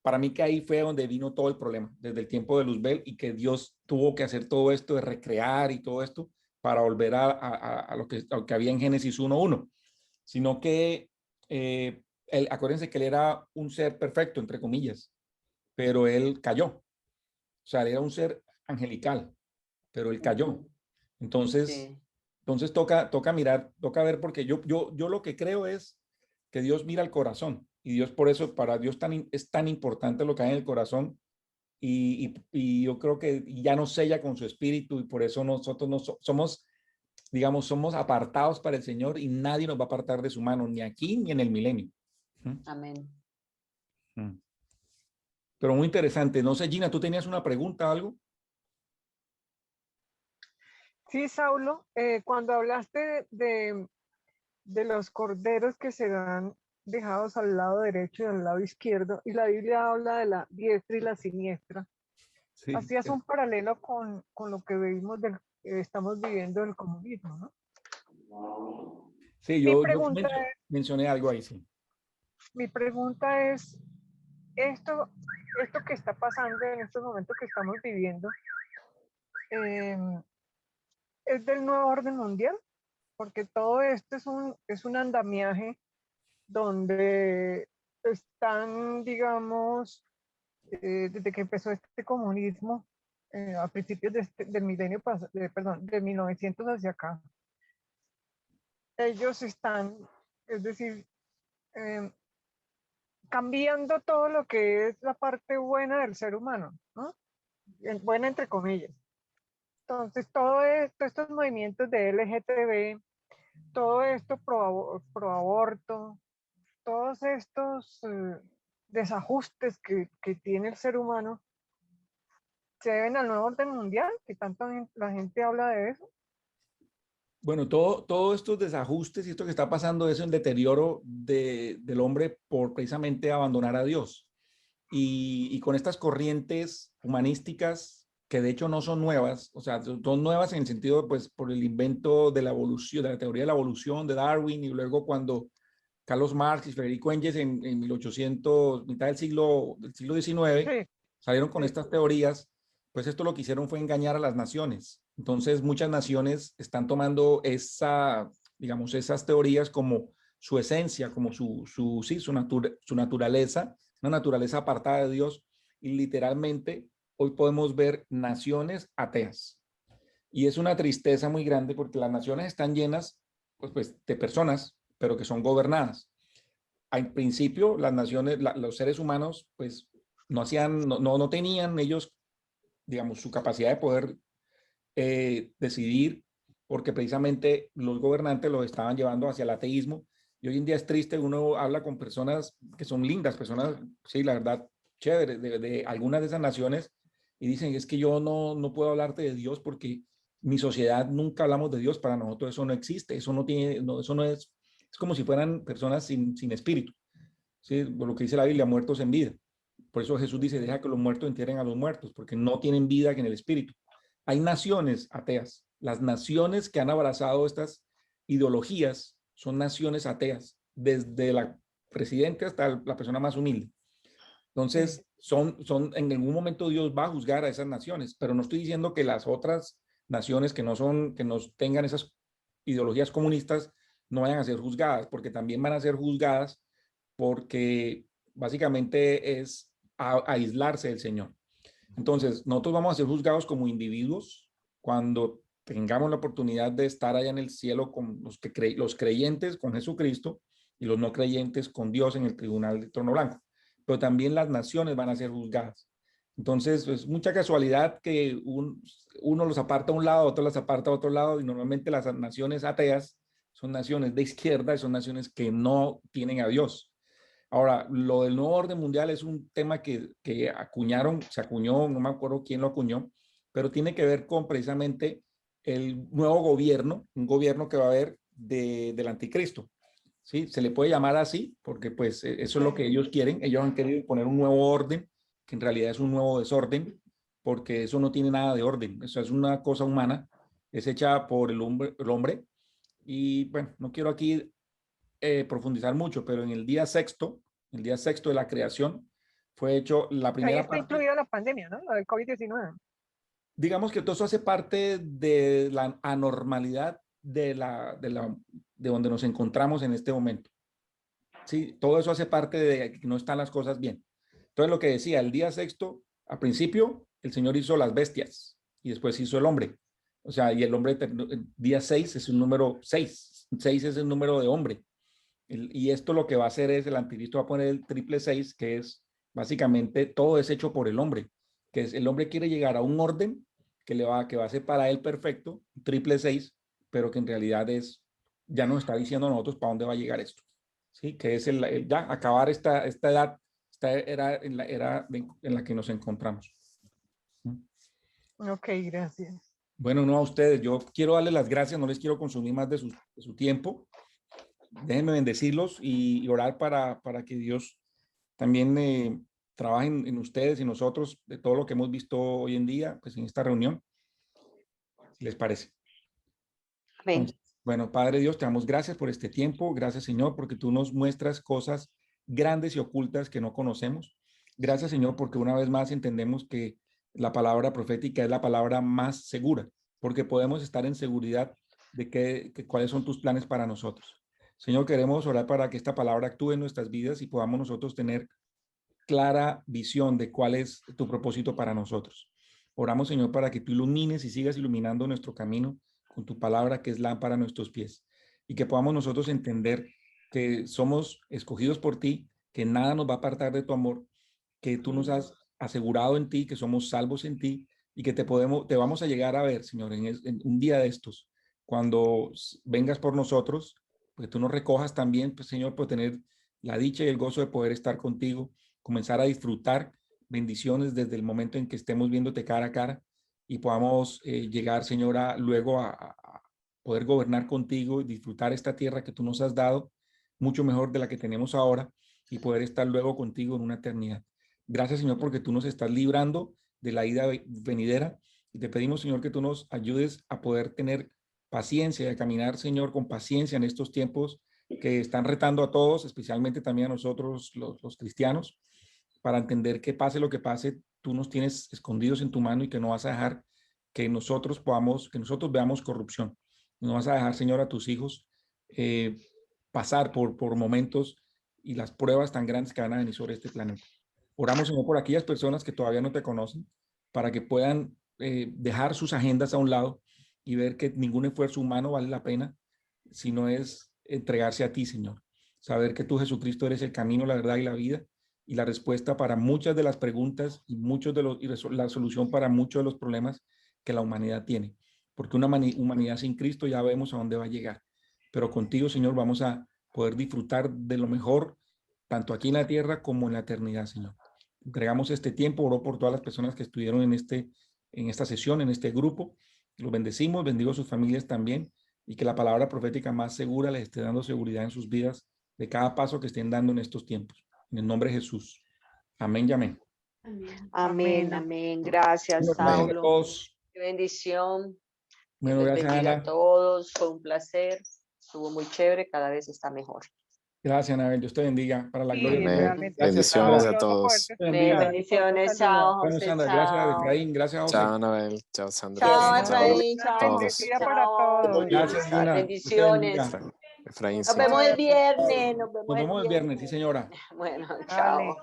Para mí que ahí fue donde vino todo el problema, desde el tiempo de Luzbel y que Dios tuvo que hacer todo esto de recrear y todo esto para volver a lo que había en Génesis 1:1, sino que acuérdense que él era un ser perfecto, entre comillas, pero él cayó. O sea, él era un ser angelical, pero él cayó. Entonces, Sí. entonces toca mirar, toca ver, porque yo lo que creo es que Dios mira el corazón y Dios por eso, para Dios es tan importante lo que hay en el corazón y yo creo que ya nos sella con su espíritu y por eso nosotros no somos, digamos, somos apartados para el Señor y nadie nos va a apartar de su mano, ni aquí ni en el milenio. Amén. Pero muy interesante. No sé, Gina, ¿tú tenías una pregunta, algo? Sí, Saulo, cuando hablaste de los corderos que serán dejados al lado derecho y al lado izquierdo, y la Biblia habla de la diestra y la siniestra, Sí. hacías un paralelo con lo que estamos viviendo del comunismo, ¿no? Sí, Mi yo pregunta mencioné algo ahí, sí. Mi pregunta es, esto que está pasando en estos momentos que estamos viviendo, ¿es del nuevo orden mundial? Porque todo esto es un andamiaje donde están, digamos, desde que empezó este comunismo, a principios del milenio, perdón, de 1900 hacia acá, ellos están, es decir, eh, cambiando todo lo que es la parte buena del ser humano, ¿no? Buena entre comillas. Entonces, todo esto, estos movimientos de LGTB, todo esto pro aborto, todos estos desajustes que tiene el ser humano, se deben al nuevo orden mundial, que tanto la gente habla de eso. Bueno, todos estos desajustes y esto que está pasando es el deterioro del hombre por precisamente abandonar a Dios. Y con estas corrientes humanísticas que de hecho no son nuevas, o sea, son nuevas en el sentido, pues, por el invento de la evolución, de la teoría de la evolución de Darwin, y luego cuando Carlos Marx y Federico Engels en 1800, mitad del siglo XIX, Sí, salieron con sí. estas teorías, pues esto lo que hicieron fue engañar a las naciones. Entonces, muchas naciones están tomando digamos, esas teorías como su esencia, como su naturaleza, una naturaleza apartada de Dios, y literalmente hoy podemos ver naciones ateas. Y es una tristeza muy grande porque las naciones están llenas pues de personas, pero que son gobernadas. Al principio, las naciones, los seres humanos, pues no tenían ellos, digamos, su capacidad de poder decidir, porque precisamente los gobernantes los estaban llevando hacia el ateísmo. Y hoy en día es triste, uno habla con personas que son lindas, personas, sí, la verdad, chéveres, de algunas de esas naciones, y dicen, es que yo no puedo hablarte de Dios porque mi sociedad nunca hablamos de Dios, para nosotros eso no existe, eso no tiene, no, eso no es como si fueran personas sin espíritu, ¿sí? Por lo que dice la Biblia, muertos en vida. Por eso Jesús dice, deja que los muertos entierren a los muertos, porque no tienen vida en el espíritu. Hay naciones ateas. Las naciones que han abrazado estas ideologías son naciones ateas, desde la presidente hasta la persona más humilde. Entonces, en algún momento Dios va a juzgar a esas naciones, pero no estoy diciendo que las otras naciones que no tengan esas ideologías comunistas no vayan a ser juzgadas, porque también van a ser juzgadas porque básicamente es aislarse del Señor. Entonces, nosotros vamos a ser juzgados como individuos cuando tengamos la oportunidad de estar allá en el cielo con los creyentes con Jesucristo y los no creyentes con Dios en el tribunal del trono blanco. Pero también las naciones van a ser juzgadas. Entonces, es mucha casualidad que uno los aparta a un lado, otro los aparta a otro lado, y normalmente las naciones ateas son naciones de izquierda y son naciones que no tienen a Dios. Ahora, lo del nuevo orden mundial es un tema que se acuñó, no me acuerdo quién lo acuñó, pero tiene que ver con precisamente el nuevo gobierno, un gobierno que va a haber del anticristo. ¿Sí? Se le puede llamar así porque pues eso es lo que ellos quieren. Ellos han querido poner un nuevo orden, que en realidad es un nuevo desorden, porque eso no tiene nada de orden. Eso es una cosa humana, es hecha por el hombre. Y bueno, no quiero aquí profundizar mucho, pero en el día sexto de la creación, fue hecho la Ahí primera está parte. incluida la pandemia, ¿no? La del COVID-19. Digamos que todo eso hace parte de la anormalidad de donde nos encontramos en este momento. Sí, todo eso hace parte de que no están las cosas bien. Entonces, lo que decía, el día sexto, al principio, el Señor hizo las bestias y después hizo el hombre. O sea, y el hombre, el día 6 es un número 6. 6 es el número de hombre. Y esto lo que va a hacer es, el anticristo va a poner el triple 6, que es básicamente todo es hecho por el hombre, que es el hombre quiere llegar a un orden que va a ser para él perfecto, triple 6, pero que en realidad ya nos está diciendo a nosotros para dónde va a llegar esto. ¿Sí? Que es ya acabar esta edad, esta era en la era en la que nos encontramos. Ok, gracias. Bueno, no a ustedes, yo quiero darles las gracias, no les quiero consumir más de su tiempo. Déjenme bendecirlos y orar para que Dios también trabaje en ustedes y nosotros de todo lo que hemos visto hoy en día, pues en esta reunión, si les parece. Amén. Entonces, bueno, Padre Dios, te damos gracias por este tiempo, gracias Señor, porque tú nos muestras cosas grandes y ocultas que no conocemos. Gracias Señor, porque una vez más entendemos que la palabra profética es la palabra más segura, porque podemos estar en seguridad de cuáles son tus planes para nosotros. Señor, queremos orar para que esta palabra actúe en nuestras vidas y podamos nosotros tener clara visión de cuál es tu propósito para nosotros. Oramos, Señor, para que tú ilumines y sigas iluminando nuestro camino con tu palabra, que es lámpara a nuestros pies, y que podamos nosotros entender que somos escogidos por ti, que nada nos va a apartar de tu amor, que tú nos has asegurado en ti, que somos salvos en ti, y que te vamos a llegar a ver, Señor, en un día de estos, cuando vengas por nosotros, pues tú nos recojas también, pues, Señor, por tener la dicha y el gozo de poder estar contigo, comenzar a disfrutar bendiciones desde el momento en que estemos viéndote cara a cara y podamos llegar, Señora, luego a poder gobernar contigo y disfrutar esta tierra que tú nos has dado, mucho mejor de la que tenemos ahora, y poder estar luego contigo en una eternidad. Gracias, Señor, porque tú nos estás librando de la ida venidera, y te pedimos, Señor, que tú nos ayudes a poder tener paciencia y a caminar, Señor, con paciencia en estos tiempos que están retando a todos, especialmente también a nosotros los cristianos, para entender que pase lo que pase, tú nos tienes escondidos en tu mano y que no vas a dejar que nosotros veamos corrupción. No vas a dejar, Señor, a tus hijos pasar por momentos y las pruebas tan grandes que van a venir sobre este planeta. Oramos, Señor, por aquellas personas que todavía no te conocen, para que puedan dejar sus agendas a un lado y ver que ningún esfuerzo humano vale la pena, si no es entregarse a ti, Señor. Saber que tú, Jesucristo, eres el camino, la verdad y la vida, y la respuesta para muchas de las preguntas y la solución para muchos de los problemas que la humanidad tiene. Porque una humanidad sin Cristo ya vemos a dónde va a llegar. Pero contigo, Señor, vamos a poder disfrutar de lo mejor, tanto aquí en la tierra como en la eternidad, Señor. Entregamos este tiempo, oro por todas las personas que estuvieron en esta sesión, en este grupo. Los bendecimos, bendigo a sus familias también, y que la palabra profética más segura les esté dando seguridad en sus vidas de cada paso que estén dando en estos tiempos. En el nombre de Jesús. Amén y amén. Amén, amén. Gracias, Bueno, Saulo. Qué bendición. Bueno, Dios gracias, bendiga Ana. a todos. Fue un placer. Estuvo muy chévere. Cada vez está mejor. Gracias, Anabel. Dios te bendiga. Para la Sí, gloria de Dios. realmente Gracias, Bendiciones Sandra. a todos. Te bendiga. Bendiciones. Chao, Bueno, José. Sandra, gracias, Chao. Efraín. Gracias, José. Chao, Anabel. Chao, Sandra. Chao, Chao, Efraín. Chao, todos. Bendecida para Chao. todos. Gracias, Gina. Dios te Bendiciones. bendiga. Efraín, Nos sí. vemos el viernes. Nos vemos Nos vemos el viernes, sí, señora. Bueno, Dale. chao.